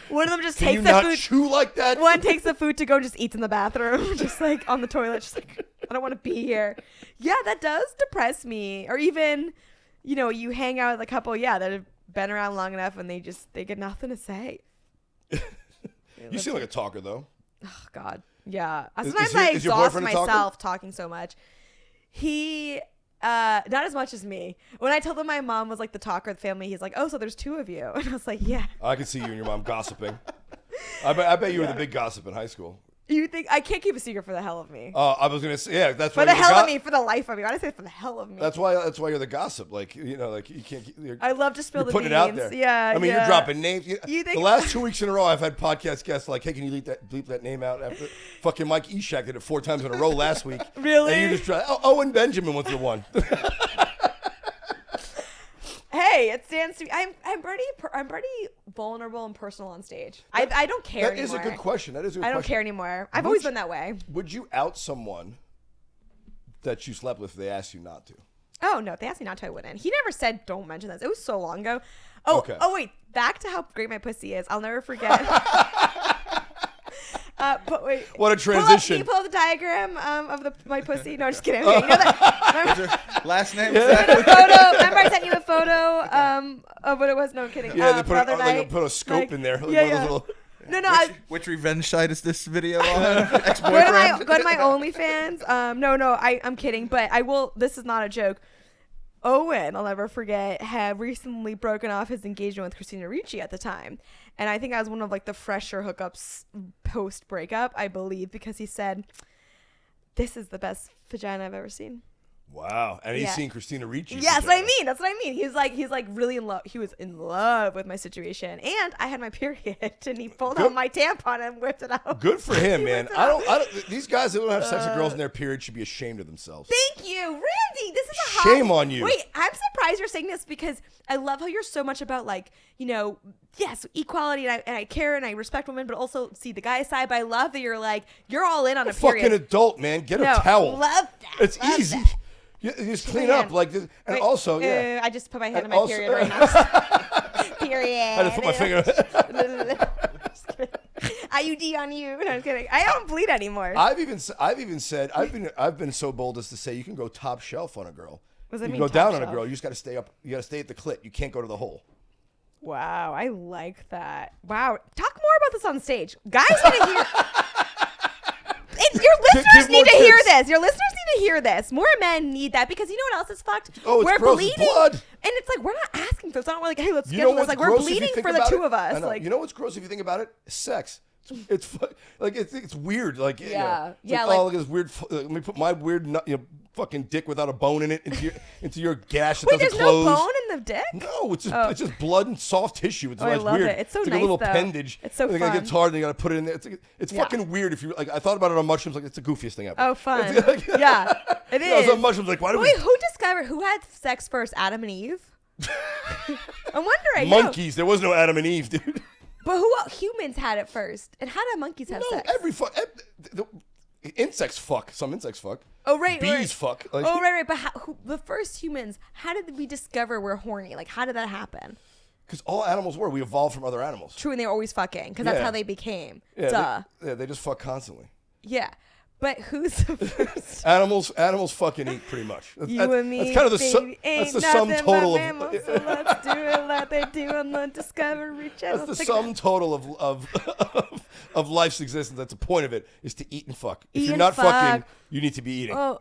One of them just takes the food. Can you not chew like that? One takes the food to go and just eats in the bathroom, just like on the toilet, just like, I don't want to be here. Yeah, that does depress me. Or even, you hang out with a couple, that have been around long enough and they get nothing to say. You seem like a talker, though. Oh, God. Yeah. Sometimes I exhaust myself talking so much. He... not as much as me. When I told him my mom was like the talker of the family, he's like, oh, so there's two of you. And I was like, yeah. I can see you and your mom gossiping. I bet you were the big gossip in high school. You think I can't keep a secret for the hell of me? I was gonna say, that's for the hell of me, for the life of me. I say for the hell of me. That's why you're the gossip. Like, like you can't. I love to spill the beans. Putting it out there. Yeah. I mean, you're dropping names. You think the last 2 weeks in a row, I've had podcast guests like, hey, can you bleep that name out? After fucking Mike Eshak did it 4 times in a row last week. Really? And you just try. Owen Benjamin was the one. Hey, it stands to me. I'm pretty vulnerable and personal on stage. I don't care anymore. That is a good question. I don't care anymore. I've always been that way. Would you out someone that you slept with if they asked you not to? Oh, no. If they asked me not to, I wouldn't. He never said don't mention this. It was so long ago. Oh, okay. Oh, wait. Back to how great my pussy is. I'll never forget. But wait. What a transition. Can you pull up the diagram of my pussy? No, just kidding. Okay, that? Last name? Remember I sent you a photo of what it was? No, I'm kidding. Yeah, they put a scope in there. No. Which revenge site is this video on? Ex-boyfriend? Go to my OnlyFans. I'm kidding. But I will. This is not a joke. Owen, I'll never forget, had recently broken off his engagement with Christina Ricci at the time. And I think I was one of like the fresher hookups post breakup, I believe, because he said, this is the best vagina I've ever seen. Wow. And he's seen Christina Ricci. Yeah, that's what I mean. He's like really in love. He was in love with my situation. And I had my period and he pulled out my tampon and whipped it out. Good for him, man. I don't these guys that don't have sex with girls in their period should be ashamed of themselves. Thank you, Randy. This is a shame on you. Wait, I'm surprised you're saying this because I love how you're so much about like, yes, equality and I care and I respect women, but also see the guy side. But I love that you're like, you're all in on a period. Fucking adult, man. Get a towel. Love that. It's easy. That. You just clean up like this. And also, I just put my hand in my period right now. Period. I just put my finger. IUD on you. No, I'm kidding. I don't bleed anymore. I've even said I've been so bold as to say you can go top shelf on a girl. What does that mean? You can go down on a girl. You just got to stay up. You got to stay at the clit. You can't go to the hole. Wow, I like that. Wow, talk more about this on stage, guys. Want to hear? Your listeners need to hear this. Your listeners need to hear this. More men need that because you know what else is fucked? Oh, it's gross. It's blood. And it's like we're not asking for this. It's not like, hey, let's schedule this. Like we're bleeding for the two of us. Like, you know what's gross if you think about it? Sex. It's like it's weird. Like like, oh, look at this weird. Let me put my weird fucking dick without a bone in it into your gash. Wait, there's no bone in the dick? No, it's just blood and soft tissue. It's I love weird. It. It's so it's nice, like a little though. appendage. It's so fun. It gets hard and you got to put it in there. It's fucking weird. If you like, I thought about it on mushrooms. Like it's the goofiest thing ever. Oh, fun. Yeah, it is. I was on mushrooms. Like why? Wait, who had sex first? Adam and Eve? I'm wondering. Monkeys. There was no Adam and Eve, dude. But who humans had it first? And how did monkeys have sex? Insects fuck. Some insects fuck. Oh, right. Bees fuck. Like, oh, right. But the first humans, how did we discover we're horny? Like, how did that happen? Because all animals were. We evolved from other animals. True, and they were always fucking because that's how they became. Yeah, Duh. They just fuck constantly. Yeah. But who's the first? Animals fucking eat pretty much. And me, that's kind of that's the sum total of. So let's do it like they do on the Discovery Channel. That's the sum total of life's existence. That's the point of it, is to eat and fuck. If you're not fucking, you need to be eating. Oh,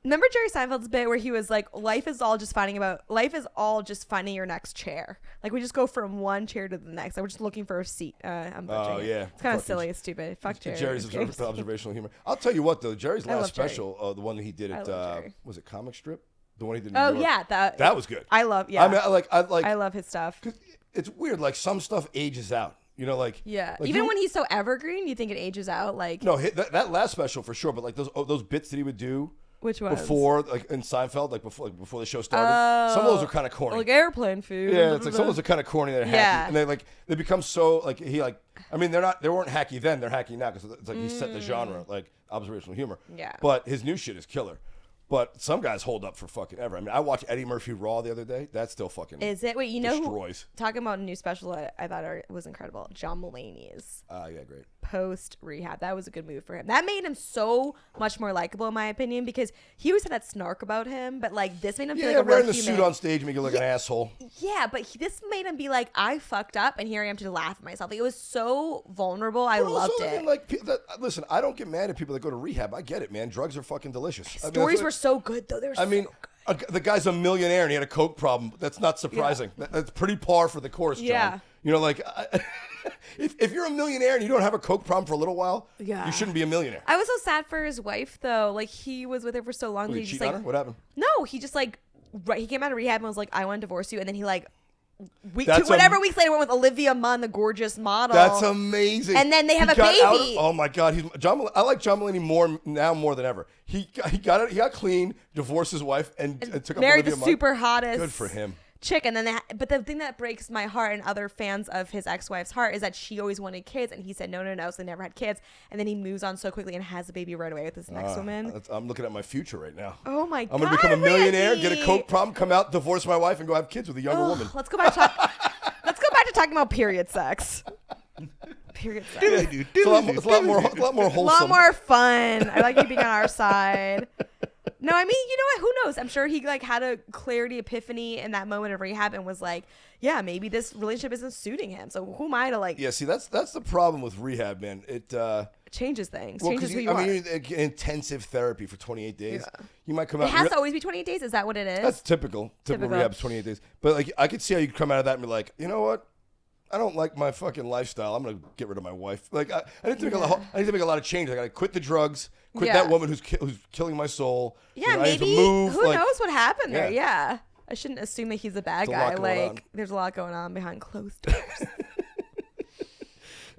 remember Jerry Seinfeld's bit where he was like, life is all just finding your next chair. Like, we just go from one chair to the next. Like, we're just looking for a seat. I'm oh, yeah. It's kind of silly and stupid. Fuck Jerry. Jerry's observational humor. I'll tell you what, though. Jerry's last special, the one that he did at, was it Comic Strip? The one he did in New York. Yeah. That was good. I love, I mean, I love his stuff. It's weird. Like, some stuff ages out. You know, like. Yeah. Like even when he's so evergreen, you think it ages out? Like. No, that last special for sure. But, like, those bits that he would do. Which was before, like in Seinfeld, before the show started. Some of those are kind of corny, like airplane food. Yeah, it's like some of those are kind of corny. They're hacky, and they become so like he like. I mean, they weren't hacky then. They're hacky now because it's like he set the genre, like observational humor. Yeah. But his new shit is killer. But some guys hold up for fucking ever. I mean, I watched Eddie Murphy Raw the other day. That's still fucking. Is it? Wait, you know destroys. Talking about a new special, I thought it was incredible. John Mulaney's. Yeah, great. Post rehab, that was a good move for him. That made him so much more likable, in my opinion, because he always had that snark about him, but like this made him feel like a real wearing the human. suit on stage make you look like an asshole. Yeah, but this made him be like, I fucked up, and here I am to laugh at myself. Like, it was so vulnerable. I loved it. I mean, like, listen, I don't get mad at people that go to rehab. I get it, man. Drugs are fucking delicious. Stories were so good, though. They were. The guy's a millionaire and he had a coke problem. That's not surprising. Yeah. That's pretty par for the course, John. Yeah. You know, like, if you're a millionaire and you don't have a coke problem for a little while, you shouldn't be a millionaire. I was so sad for his wife, though. Like, he was with her for so long. Did he cheat on her? What happened? No, he just, like, he came out of rehab and was like, I want to divorce you. And then he, like, weeks later went with Olivia Munn, the gorgeous model. That's amazing. And then they have a baby. Oh my God, I like John Mulaney more than ever. He got clean, divorced his wife, and took up married Olivia the Munn. super hottest. Good for him. Chick, and then but the thing that breaks my heart and other fans of his ex-wife's heart is that she always wanted kids, and he said no, so they never had kids, and then he moves on so quickly and has a baby right away with this next woman. I'm looking at my future right now. Oh my God! I'm gonna become a millionaire, get a coke problem, come out, divorce my wife, and go have kids with a younger woman. Let's go back to talking about period sex. Period sex. It's a lot more wholesome. A lot more fun. I like you being on our side. No, I mean, you know what? Who knows? I'm sure he like had a clarity epiphany in that moment of rehab and was like, yeah, maybe this relationship isn't suiting him. So who am I to like? Yeah, see, that's the problem with rehab, man. It changes things. Well, changes who you are. I mean, intensive therapy for 28 days. Yeah. You might come out. It has to always be 28 days. Is that what it is? That's typical. Typical rehab is 28 days. But like, I could see how you could come out of that and be like, you know what? I don't like my fucking lifestyle. I'm gonna get rid of my wife. Like I need to make a lot of changes. I gotta quit the drugs. Quit that woman who's killing my soul. Yeah, you know, maybe. I need to move. Who knows what happened there? Yeah. Yeah. I shouldn't assume that he's a bad guy. Like, there's a lot going on behind closed doors.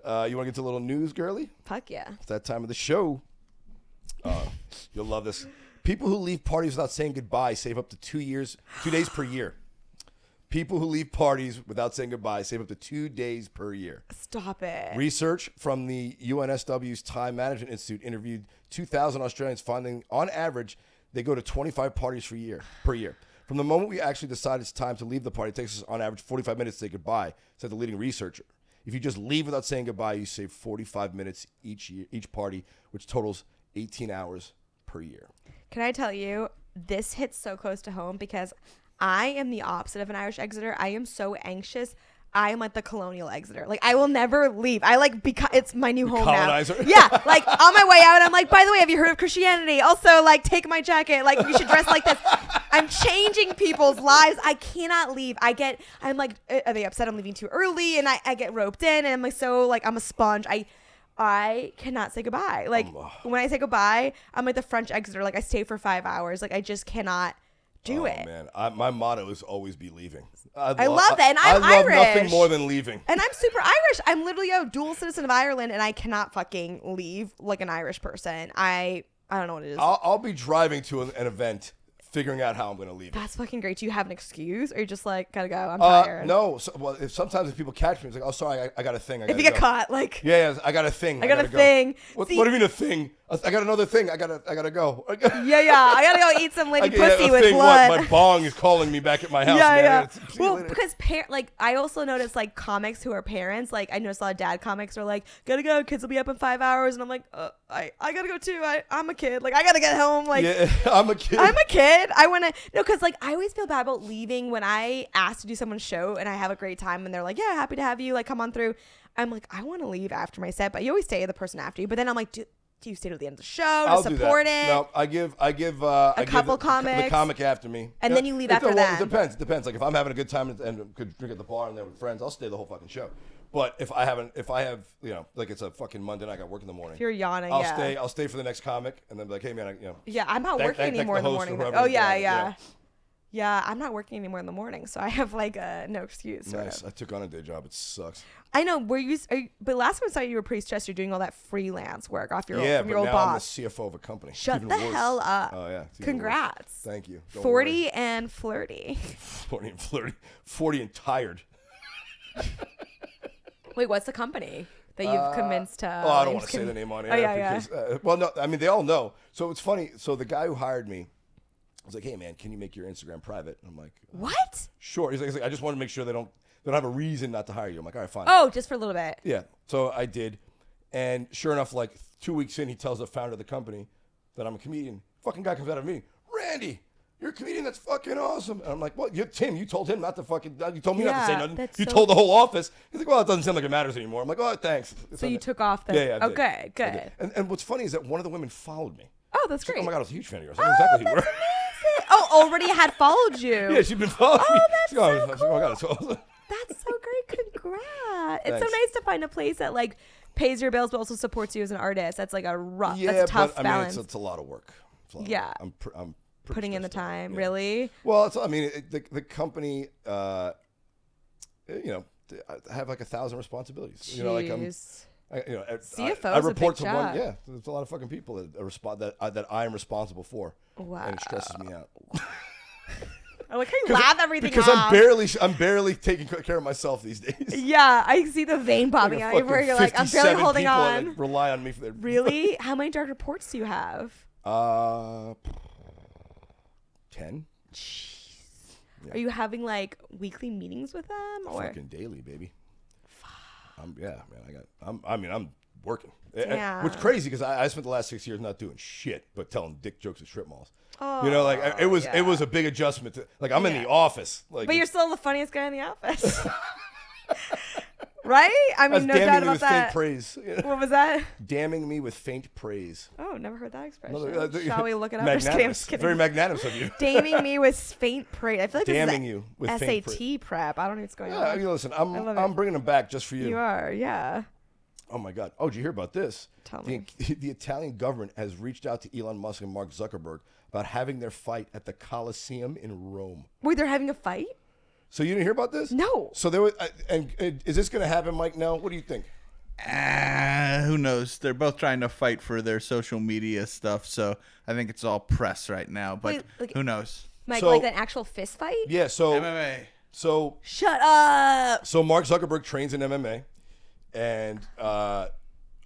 You want to get to a little news, girly? Fuck yeah. It's that time of the show. You'll love this. People who leave parties without saying goodbye save up to 2 days per year. People who leave parties without saying goodbye save up to 2 days per year. Stop it. Research from the UNSW's Time Management Institute interviewed 2,000 Australians, finding on average they go to 25 parties per year. From the moment we actually decide it's time to leave the party, it takes us on average 45 minutes to say goodbye, said the leading researcher. If you just leave without saying goodbye, you save 45 minutes each party, which totals 18 hours per year. Can I tell you, this hits so close to home because I am the opposite of an Irish exiter. I am so anxious. I am like the colonial exiter. Like, I will never leave. I like, because it's my new home colonizer. Now. Yeah. Like, on my way out, I'm like, by the way, have you heard of Christianity? Also, like, take my jacket. Like, you should dress like this. I'm changing people's lives. I cannot leave. I'm like, are they upset I'm leaving too early? And I get roped in, and I'm like, so, like, I'm a sponge. I cannot say goodbye. Like, when I say goodbye, I'm like the French exiter. Like, I stay for 5 hours. Like, I just cannot do it. Man, my motto is always be leaving. I love that, and I'm Irish. I love nothing more than leaving. And I'm super Irish. I'm literally a dual citizen of Ireland, and I cannot fucking leave like an Irish person. I don't know what it is. I'll be driving to an event, figuring out how I'm going to leave. That's fucking great. Do you have an excuse, or you just like gotta go? I'm tired. No. Sometimes if people catch me, it's like, oh, sorry, I got a thing. If you get caught, like, yeah, I got a thing. I got a thing. What do you mean a thing? I got another thing. I gotta go. Yeah. I gotta go eat some lady pussy with thing, blood. What? My bong is calling me back at my house. Yeah. Man. Well, because I also noticed like comics who are parents. Like I noticed a lot of dad comics are like, gotta go. Kids will be up in 5 hours, and I'm like, I gotta go too. I'm a kid. Like I gotta get home. Like I'm a kid. I wanna because like I always feel bad about leaving when I ask to do someone's show and I have a great time and they're like, yeah, happy to have you. Like come on through. I'm like, I want to leave after my set, but you always stay with the person after you. But then I'm like, do you stay to the end of the show to support it? No, I give a couple comics, the comic after me, and then you leave after that. It depends. Like if I'm having a good time and could drink at the bar and there with friends, I'll stay the whole fucking show. But if I have, like it's a fucking Monday night, I got work in the morning. If you're yawning, I'll stay for the next comic, and then be like, hey man, Yeah, I'm not working anymore in the morning. Oh yeah. Yeah, I'm not working anymore in the morning, so I have like no excuse. Nice. I took on a day job. It sucks. I know. But last time I saw you were pretty stressed. You're doing all that freelance work off your from your old boss. I'm the CFO of a company. Shut the hell up. Oh yeah. Congrats. Thank you. 40 and flirty. 40 and flirty. 40 and tired. Wait, what's the company that you've convinced to? I don't want to say the name on air. Oh yeah. Because, well, no. I mean, they all know. So it's funny. So the guy who hired me. I was like, hey man, can you make your Instagram private? And I'm like, what? Sure. He's like, I just want to make sure they don't have a reason not to hire you. I'm like, all right, fine. Oh, just for a little bit. Yeah. So I did, and sure enough, like 2 weeks in, he tells the founder of the company that I'm a comedian. Fucking guy comes out of me, Randy, you're a comedian. That's fucking awesome. And I'm like, what? Tim, you told him not to fucking. You told me not to say nothing. You told the whole office. He's like, well, it doesn't seem like it matters anymore. I'm like, oh, thanks. So you took off then? Yeah. Okay, good. And what's funny is that one of the women followed me. Oh, that's great. Like, oh my god, I was a huge fan of yours. I know exactly who you were. Oh, already had followed you. Yeah, she'd been following me. That's so cool. Oh my god, it's awesome. That's so great. Congrats. It's Thanks. so nice to find a place that like pays your bills but also supports you as an artist. That's like that's a tough balance. It's a lot of work. I'm putting in the time. Yeah. Really? Well, the company, I have like 1,000 responsibilities. Jeez. You know, like CFO's I report a big to job. one. Yeah, there's a lot of fucking people that I am responsible for. Wow. And it stresses me out. I like how you laugh everything because off. I'm barely taking care of myself these days. Yeah, I see the vein popping out where you're like, I'm barely holding on. Like, rely on me for their. Really? How many direct reports do you have? 10. Jeez. Yeah. Are you having like weekly meetings with them or fucking daily, baby? I'm working. Yeah. Which is crazy because I spent the last 6 years not doing shit but telling dick jokes at strip malls. Oh, it was a big adjustment to, like I'm in the office. Like, but you're still the funniest guy in the office. Right? I mean, no doubt about that. Faint praise. What was that? Damning me with faint praise. Oh, never heard that expression. Shall we look it up? Magnanimous. Just kidding. Very magnanimous of you. Damning me with faint praise. I feel like damning this is you with SAT faint praise. prep. I don't know what's going on. Yeah, listen, I'm bringing them back just for you. You are, yeah. Oh my God! Oh, did you hear about this? Tell me. The Italian government has reached out to Elon Musk and Mark Zuckerberg about having their fight at the Colosseum in Rome. Wait, they're having a fight? So you didn't hear about this? No. So there was, and is this going to happen, Mike? No. What do you think? Who knows? They're both trying to fight for their social media stuff, so I think it's all press right now. But who knows? Mike, like an actual fist fight? Yeah. So MMA. So shut up. So Mark Zuckerberg trains in MMA, and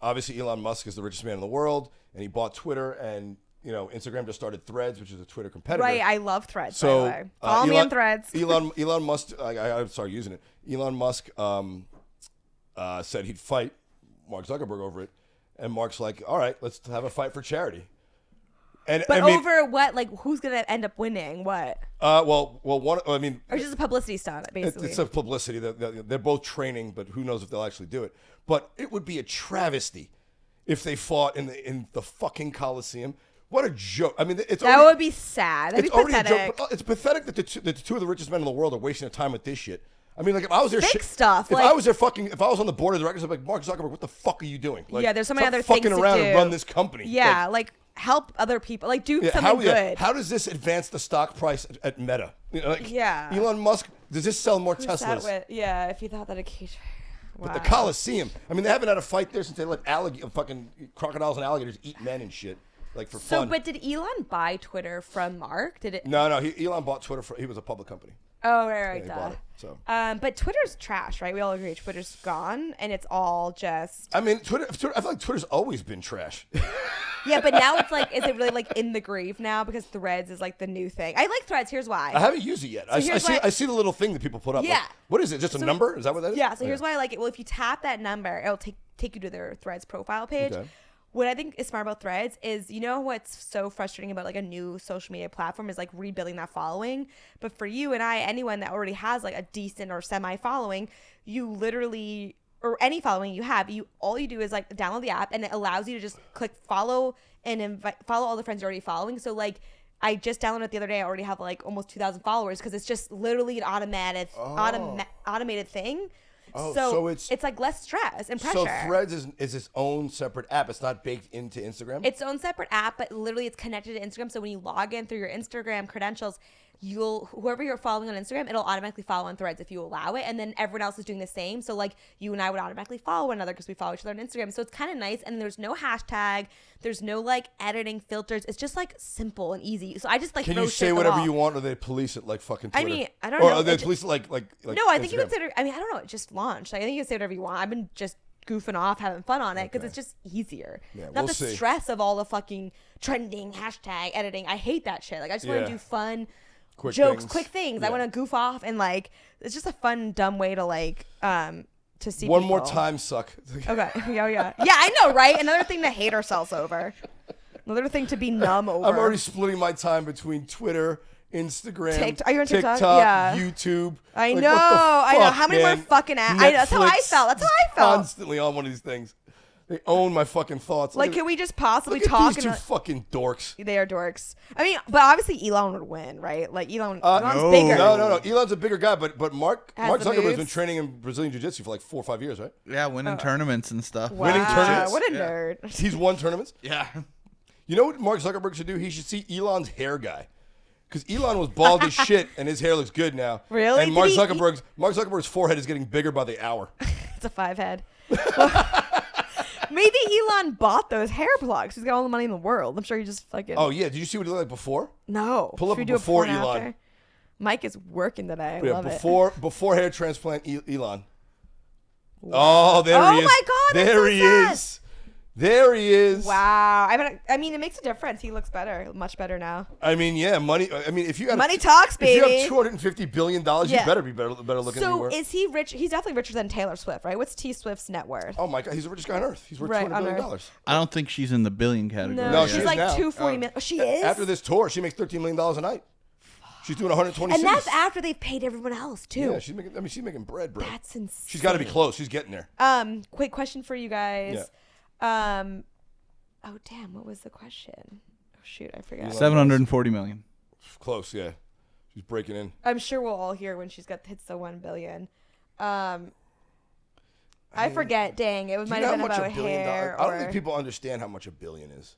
obviously Elon Musk is the richest man in the world, and he bought Twitter and. Instagram just started Threads, which is a Twitter competitor. Right, I love Threads. So, by the way. Follow me on Threads. Elon Musk, I started using it. Elon Musk said he'd fight Mark Zuckerberg over it, and Mark's like, "All right, let's have a fight for charity." And over what? Like, who's gonna end up winning? What? Or just a publicity stunt, basically. It's a publicity. They're both training, but who knows if they'll actually do it? But it would be a travesty if they fought in the fucking Coliseum. What a joke! I mean, that would be sad. That'd be pathetic. Already a joke. It's pathetic that the two of the richest men in the world are wasting their time with this shit. I mean, like if I was there, if I was on the board of directors, I'd be like, Mark Zuckerberg, what the fuck are you doing? Like, yeah, there's so many other things to do. Fucking around and run this company. Yeah, like help other people. Like do something good. How does this advance the stock price at Meta? Elon Musk, does this sell more Teslas? If you thought that occasion. Wow. But the Coliseum, I mean, they haven't had a fight there since they let fucking crocodiles and alligators eat men and shit. Like for fun. But did Elon buy Twitter from Mark? Did it? No. Elon bought Twitter. He was a public company. Oh, right. He bought it, so. But Twitter's trash, right? We all agree Twitter's gone, and it's all just. I mean, Twitter. I feel like Twitter's always been trash. Yeah, but now it's like, is it really like in the grave now? Because Threads is like the new thing. I like Threads. Here's why. I haven't used it yet. So I see the little thing that people put up. Yeah. Like, what is it? Just a number? Is that what that is? Yeah. So here's why I like it. Well, if you tap that number, it'll take you to their Threads profile page. Okay. What I think is smart about Threads is, you know what's so frustrating about like a new social media platform is like rebuilding that following. But for you and I, anyone that already has like a decent or semi following, you literally, or any following you have, all you do is like download the app and it allows you to just click follow and follow all the friends you're already following. So like I just downloaded it the other day. I already have like almost 2,000 followers because it's just literally an automated thing. Oh, so it's like less stress and pressure. So Threads is its own separate app. It's not baked into Instagram? It's its own separate app, but literally it's connected to Instagram. So when you log in through your Instagram credentials, whoever you're following on Instagram, it'll automatically follow on Threads if you allow it. And then everyone else is doing the same. So like you and I would automatically follow one another because we follow each other on Instagram. So it's kind of nice. And there's no hashtag. There's no like editing filters. It's just like simple and easy. So I just like Can you say whatever you want or they police it like fucking Twitter? I mean, I don't know. Or are they police it like no, I think Instagram. You consider, I mean, I don't know. It just launched. Like, I think you can say whatever you want. I've been just goofing off, having fun on it because it's just easier. Yeah, not the stress of all the fucking trending, hashtag, editing. I hate that shit. Like, I just want to do fun quick things. I want to goof off and like, it's just a fun, dumb way to like, to see One people. more time, suck. Okay. Yeah, I know, right? Another thing to hate ourselves over. Another thing to be numb over. I'm already splitting my time between Twitter, Instagram, Are you on TikTok? Yeah. YouTube. I know. I know. How many more fucking apps? That's how I felt. Constantly on one of these things. They own my fucking thoughts. Like, can we just possibly look talk? At these two fucking dorks. They are dorks. I mean, but obviously Elon would win, right? Like Elon's bigger. No. Elon's a bigger guy, but Mark Zuckerberg's been training in Brazilian Jiu-Jitsu for like 4 or 5 years, right? Yeah, winning tournaments and stuff. Wow. Winning tournaments. What a nerd. He's won tournaments. Yeah. You know what Mark Zuckerberg should do? He should see Elon's hair guy. Because Elon was bald as shit, and his hair looks good now. Really? And Mark Zuckerberg's forehead is getting bigger by the hour. It's a 5 head. Maybe Elon bought those hair plugs. He's got all the money in the world. I'm sure he just fucking. Oh yeah, did you see what he looked like before? No. Pull up a before Elon. After? Mike is working today. I love it. Before hair transplant, Elon. Wow. Oh, there he is. Oh my God! There he is. There he is. Wow. I mean, it makes a difference. He looks better, much better now. I mean, yeah, money. I mean, if you got money talks, baby. If you have $250 billion, you better be better looking than you were. So is he rich? He's definitely richer than Taylor Swift, right? What's T Swift's net worth? Oh my God, he's the richest guy on earth. He's worth $200 billion. I don't think she's in the billion category. No, she's like $240 million. She is. After this tour, she makes $13 million a night. She's doing 120 and cities. that's after they've paid everyone else too. Yeah, she's making bread. That's insane. She's got to be close. She's getting there. Quick question for you guys. Yeah. Oh damn, what was the question? Oh shoot, I forgot. 740 million. Close, yeah. She's breaking in. I'm sure we'll all hear when hits the 1 billion. I forget. Dang, it might have been about hair. I don't think people understand how much $1 billion is.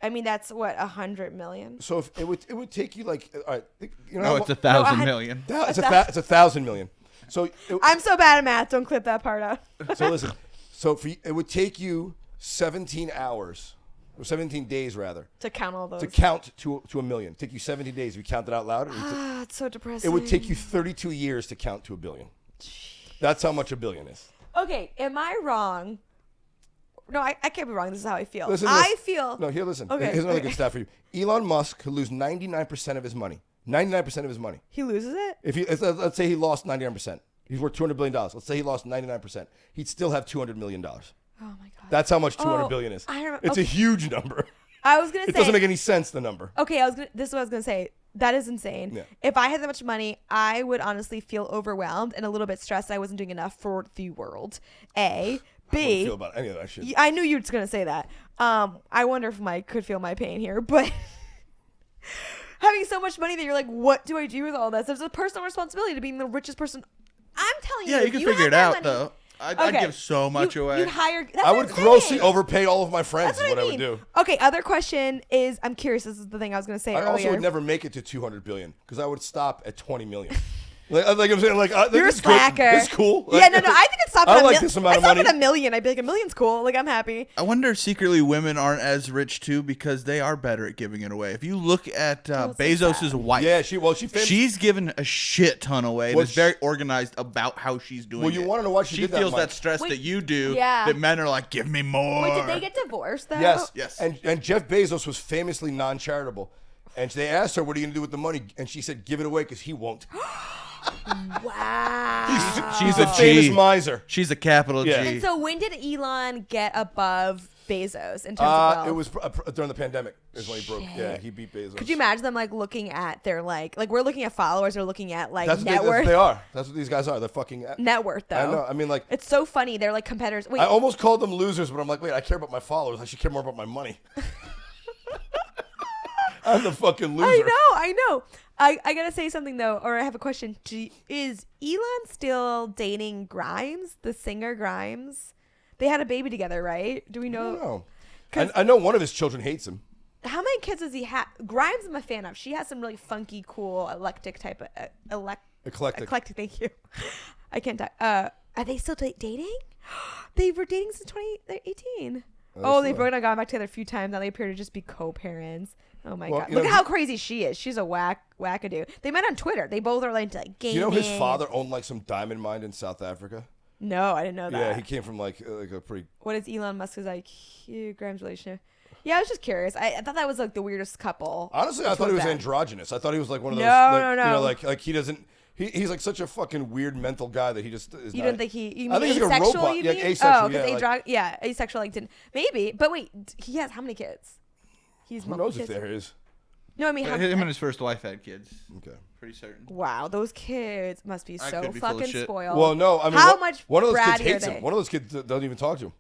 I mean, that's what 100 million. So if it would take you like, all right, it's 1,000 million. It's 1,000 million. So I'm so bad at math. Don't clip that part out. So listen. So it would take you 17 hours, or 17 days rather, to count all those. To count to $1 million. Take you 17 days. If you count it out loud. It's so depressing. It would take you 32 years to count to $1 billion. That's how much $1 billion is. Okay, am I wrong? No, I can't be wrong. This is how I feel. Listen. No, here, listen. Okay. Here's another good stat for you. Elon Musk could lose 99% of his money. 99% of his money. He loses it? Let's say he lost 99%. He's worth $200 billion. Let's say he lost 99%. He'd still have $200 million. Oh my God. That's how much $200 billion is. It's a huge number. I was gonna say it doesn't make any sense, the number. Okay, this is what I was gonna say. That is insane. Yeah. If I had that much money, I would honestly feel overwhelmed and a little bit stressed that I wasn't doing enough for the world. A. B. I wouldn't feel about any of that shit. I knew you were gonna say that. I wonder if Mike could feel my pain here, but having so much money that you're like, what do I do with all this? There's a personal responsibility to being the richest person. I'm telling you. Yeah, you can figure it out though. I'd give so much away. I would grossly overpay all of my friends. That's what I would do. Okay, other question is, I'm curious. This is the thing I was going to say earlier. I also would never make it to 200 billion because I would stop at 20 million. Like I'm saying, like you're a slacker. It's cool. Like, I think it's stopped. I like this amount of money. At $1 million. I'd be like, $1 million's cool. Like I'm happy. I wonder if secretly women aren't as rich too because they are better at giving it away. If you look at Bezos's wife, she's given a shit ton away. And is very organized about how she's doing. Well, you want to know why she did that? She feels that stress that you do. Yeah. That men are like, give me more. Wait, did they get divorced though? Yes. And Jeff Bezos was famously non-charitable, and they asked her, "What are you gonna do with the money?" And she said, "Give it away because he won't." Wow. She's a famous miser. She's a capital G. And so when did Elon get above Bezos in terms of wealth? It was during the pandemic is when he broke. Yeah, he beat Bezos. Could you imagine them like looking at their like we're looking at followers or looking at like net worth? That's what they are. That's what these guys are. They're fucking net worth though. I know. I mean like it's so funny. They're like competitors. Wait. I almost called them losers, but I'm like, wait, I care about my followers. I should care more about my money. I'm the fucking loser. I know. I gotta say something though, or I have a question. Is Elon still dating Grimes, the singer Grimes? They had a baby together, right? Do we know? I don't know. I know one of his children hates him. How many kids does he have? Grimes, I'm a fan of. She has some really funky, cool, eclectic type of eclectic. Thank you. I can't die. Are they still dating? They were dating since 2018. They've gone back together a few times. Now they appear to just be co-parents. Oh my god! Look at how crazy she is. She's a wackadoo. They met on Twitter. They both are like gaming. You know his father owned like some diamond mine in South Africa. No, I didn't know that. Yeah, he came from like a pretty. What is Elon Musk's IQ Graham's relationship? Yeah, I was just curious. I thought that was like the weirdest couple. Honestly, I thought he was androgynous. I thought he was like one of those. No. You know, like he doesn't. He's like such a fucking weird mental guy that he just is. You don't think he? You mean I think asexual? He's like a robot. You mean? Asexual. Asexual. Like didn't maybe. But wait, he has how many kids? He's who knows if there is. No, I mean him and his first wife had kids. Okay, pretty certain. Wow, those kids must be so fucking spoiled. Well, no, I mean, how much? One of those kids hates him. One of those kids doesn't even talk to him.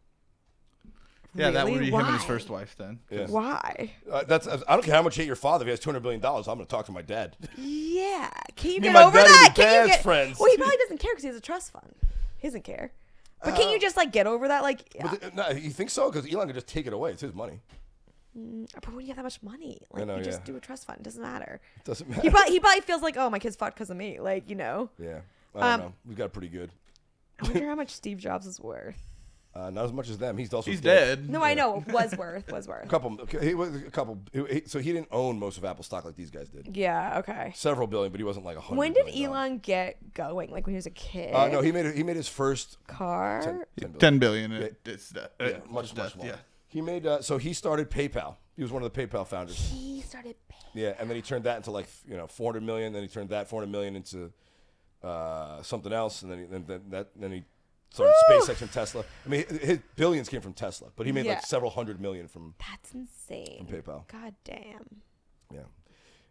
Yeah, really? That would be him and his first wife then. Yeah. Why? I don't care how much you hate your father. If he has $200 billion, I'm going to talk to my dad. Yeah, can you get over that? Can you get friends? Well, he probably doesn't care because he has a trust fund. He doesn't care. But can you just like get over that? Like, no, you think so? Because Elon could just take it away. It's his money. But when you have that much money, like know, you just do a trust fund. It doesn't matter. It doesn't matter. He probably feels like, oh, my kid's fucked because of me. Like, you know. Yeah. I don't know. We got it pretty good. I wonder how much Steve Jobs is worth. Not as much as them. He's dead. No, I know. Was worth. A couple. So he didn't own most of Apple stock like these guys did. Yeah. Okay. Several billion, but he wasn't like $100 When did Elon get going? Like when he was a kid? No, he made his first car. $10 billion. Much more. Yeah. He made. So he started PayPal. He was one of the PayPal founders. He started PayPal. Yeah, and then he turned that into like $400 million. Then he turned that $400 million into something else, and then he started SpaceX and Tesla. I mean, his billions came from Tesla, but he made like several $100 million from. That's insane. From PayPal. God damn. Yeah.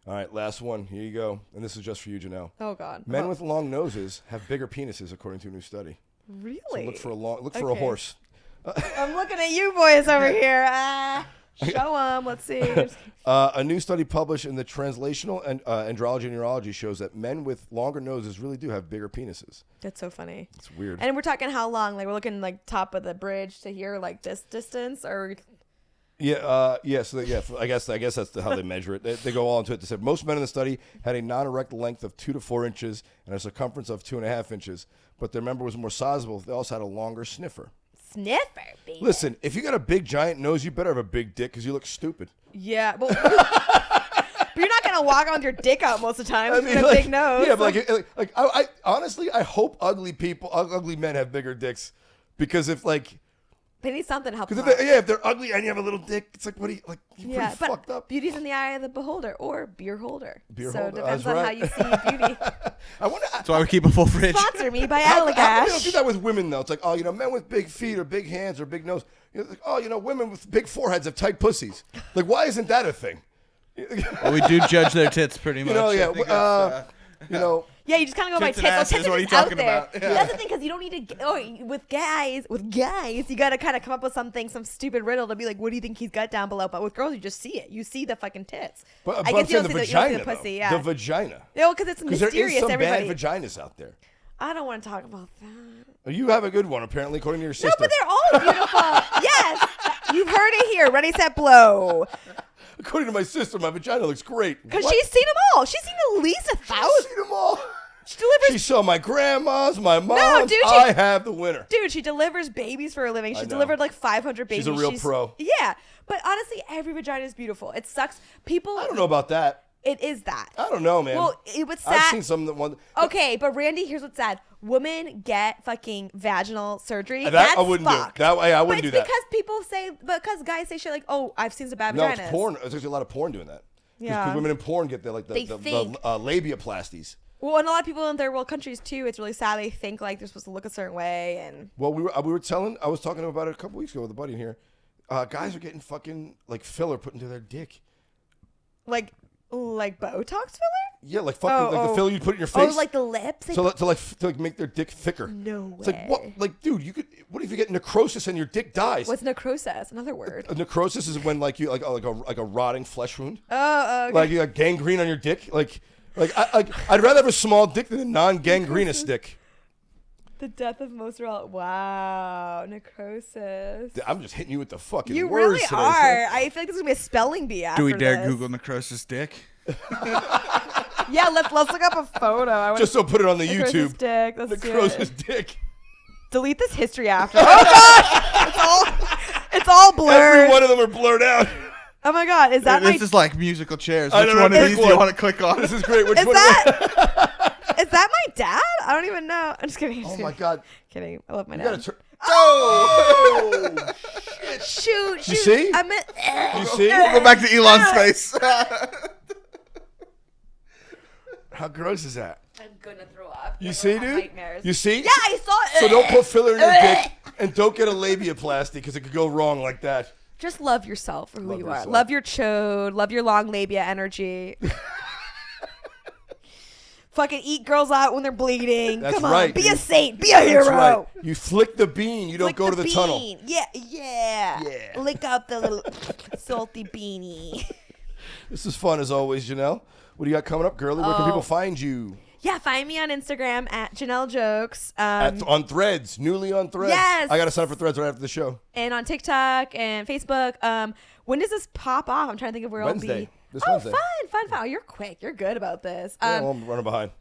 All right, last one. Here you go, and this is just for you, Janelle. Oh God. Men with long noses have bigger penises, according to a new study. Really? So look for a horse. I'm looking at you boys over here. Show them. Let's see. A new study published in the Translational Andrology and Urology shows that men with longer noses really do have bigger penises. That's so funny. It's weird. And we're talking how long? Like we're looking like top of the bridge to here, like this distance, or. Yeah. So I guess that's how they measure it. They go all into it. They said most men in the study had a non-erect length of 2 to 4 inches and a circumference of 2.5 inches, but their member was more sizable. They also had a longer sniffer. Sniffer, baby. Listen, if you got a big giant nose, you better have a big dick because you look stupid. Yeah, but you're not gonna walk on with your dick out most of the time. I mean, a big nose. Yeah, but I honestly, I hope ugly men have bigger dicks, because if like. They need something to help them. Because if they're ugly and you have a little dick, it's like, what do you like? You're pretty fucked up. Beauty's in the eye of the beholder, or beer holder. So it depends on how you see beauty. That's why we keep a full fridge. Sponsor me by Allagash. We don't do that with women though. It's like, men with big feet or big hands or big nose. Like, women with big foreheads have tight pussies. Like, why isn't that a thing? Well, we do judge their tits pretty much. Yeah, you just kind of go by tits. Tits are just out there. Yeah. That's the thing, because you don't need to. With guys, you got to kind of come up with some stupid riddle to be like, what do you think he's got down below? But with girls, you just see it. You see the fucking tits. But I guess you don't see the pussy. Yeah. The vagina. No, because it's mysterious. There is some everybody. bad vaginas out there. I don't want to talk about that. You have a good one, apparently, according to your sister. No, but they're all beautiful. Yes, you've heard it here. Ready, set, blow. According to my sister, my vagina looks great. Because she's seen them all. She's seen at least 1,000. She's seen them all. delivers. She saw my grandma's, my mom's. No, dude, I have the winner. Dude, she delivers babies for a living. She delivered like 500 babies. She's a real pro. Yeah, but honestly, every vagina is beautiful. It sucks. People. I don't know about that. It is that. I don't know, man. Well, it was sad. I've seen some that one. Okay, but Randy, here's what's sad. Women get fucking vaginal surgery. That's I wouldn't fucked. Do. I wouldn't do that. Because people say, because guys say shit like, "Oh, I've seen some bad vaginas." No, it's porn. There's actually a lot of porn doing that. Yeah. Because women in porn get the labiaplasties. Well, and a lot of people in third world countries too. It's really sad. They think like they're supposed to look a certain way, and well, I was talking about it a couple weeks ago with a buddy in here. Guys are getting fucking like filler put into their dick. Like Botox filler? Yeah, like fucking the filler you put in your face. Oh, like the lips? To make their dick thicker. No way. It's like what? Like, dude, what if you get necrosis and your dick dies? What's necrosis? Another word. Necrosis is when like you like a rotting flesh wound. Oh, okay. Like you got gangrene on your dick. I'd rather have a small dick than a non-gangrenous dick. The death of most real. Wow, necrosis. I'm just hitting you with the fucking you words really today. Are. I feel like this is gonna be a spelling bee. Do we dare Google necrosis dick? Yeah, let's look up a photo. Just so put it on the necrosis YouTube. Dick. Necrosis dick. Delete this history after. Oh god, it's all blurred. Every one of them are blurred out. Oh my god, is that This is like musical chairs. Which one of these do you want to click on? This is great. Which one? Is that my dad? I don't even know. I'm just kidding. Oh my god. Kidding. I love my dad. Oh! Shoot. You see? You see? We'll go back to Elon's face. How gross is that? I'm gonna throw up. You see, dude? Nightmares. You see? Yeah, I saw it. So don't put filler in your dick and don't get a labiaplasty because it could go wrong like that. Just love yourself for who you are. Love your chode. Love your long labia energy. Fucking eat girls out when they're bleeding. That's Come on, right, be dude. a saint. Be a hero. That's right. You flick the bean. You don't go to the tunnel. Yeah. Lick up the little salty beanie. This is fun as always, Janelle. What do you got coming up, girlie? Where can people find you? Yeah, find me on Instagram at Janelle Jokes. On Threads, newly on Threads. Yes. I got to sign up for Threads right after the show. And on TikTok and Facebook. When does this pop off? I'm trying to think of where Wednesday. I'll be. Wednesday. Fun. Oh, you're quick. You're good about this. Well, I'm running behind.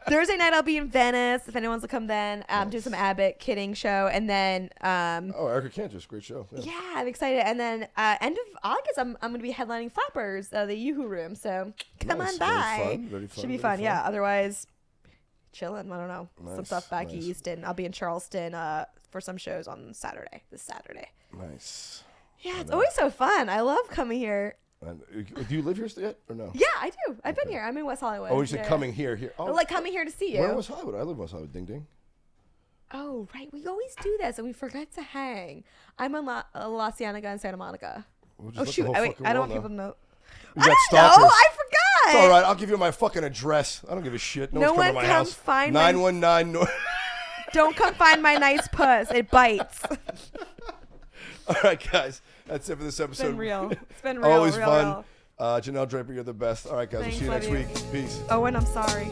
Thursday night I'll be in Venice. If anyone wants to come, then do some Abbott kidding show, and then Erica Cantor's great show. Yeah, I'm excited. And then end of August I'm going to be headlining Flappers, the Yoo-Hoo Room. So come on by. Very fun. Should be fun. Yeah. Otherwise, chilling. I don't know. Some stuff back east, and I'll be in Charleston for some shows on this Saturday. Nice. Yeah, it's always so fun. I love coming here. Do you live here yet or no? Yeah, I do. I've been here. I'm in West Hollywood. Oh, you said coming here. Oh, like coming here to see you. Where in West Hollywood? I live in West Hollywood. Ding ding. Oh, right. We always do this, and we forget to hang. I'm in La Cienega and Santa Monica. Oh, shoot. I don't want people to know. I forgot. It's all right. I'll give you my fucking address. I don't give a shit. No one comes find 919. Don't come find my nice puss. It bites. All right, guys. That's it for this episode. It's been real. It's been real. Always real, fun. real. Janelle Draper, you're the best. All right, guys. We'll see you next week. Peace. Oh, and I'm sorry.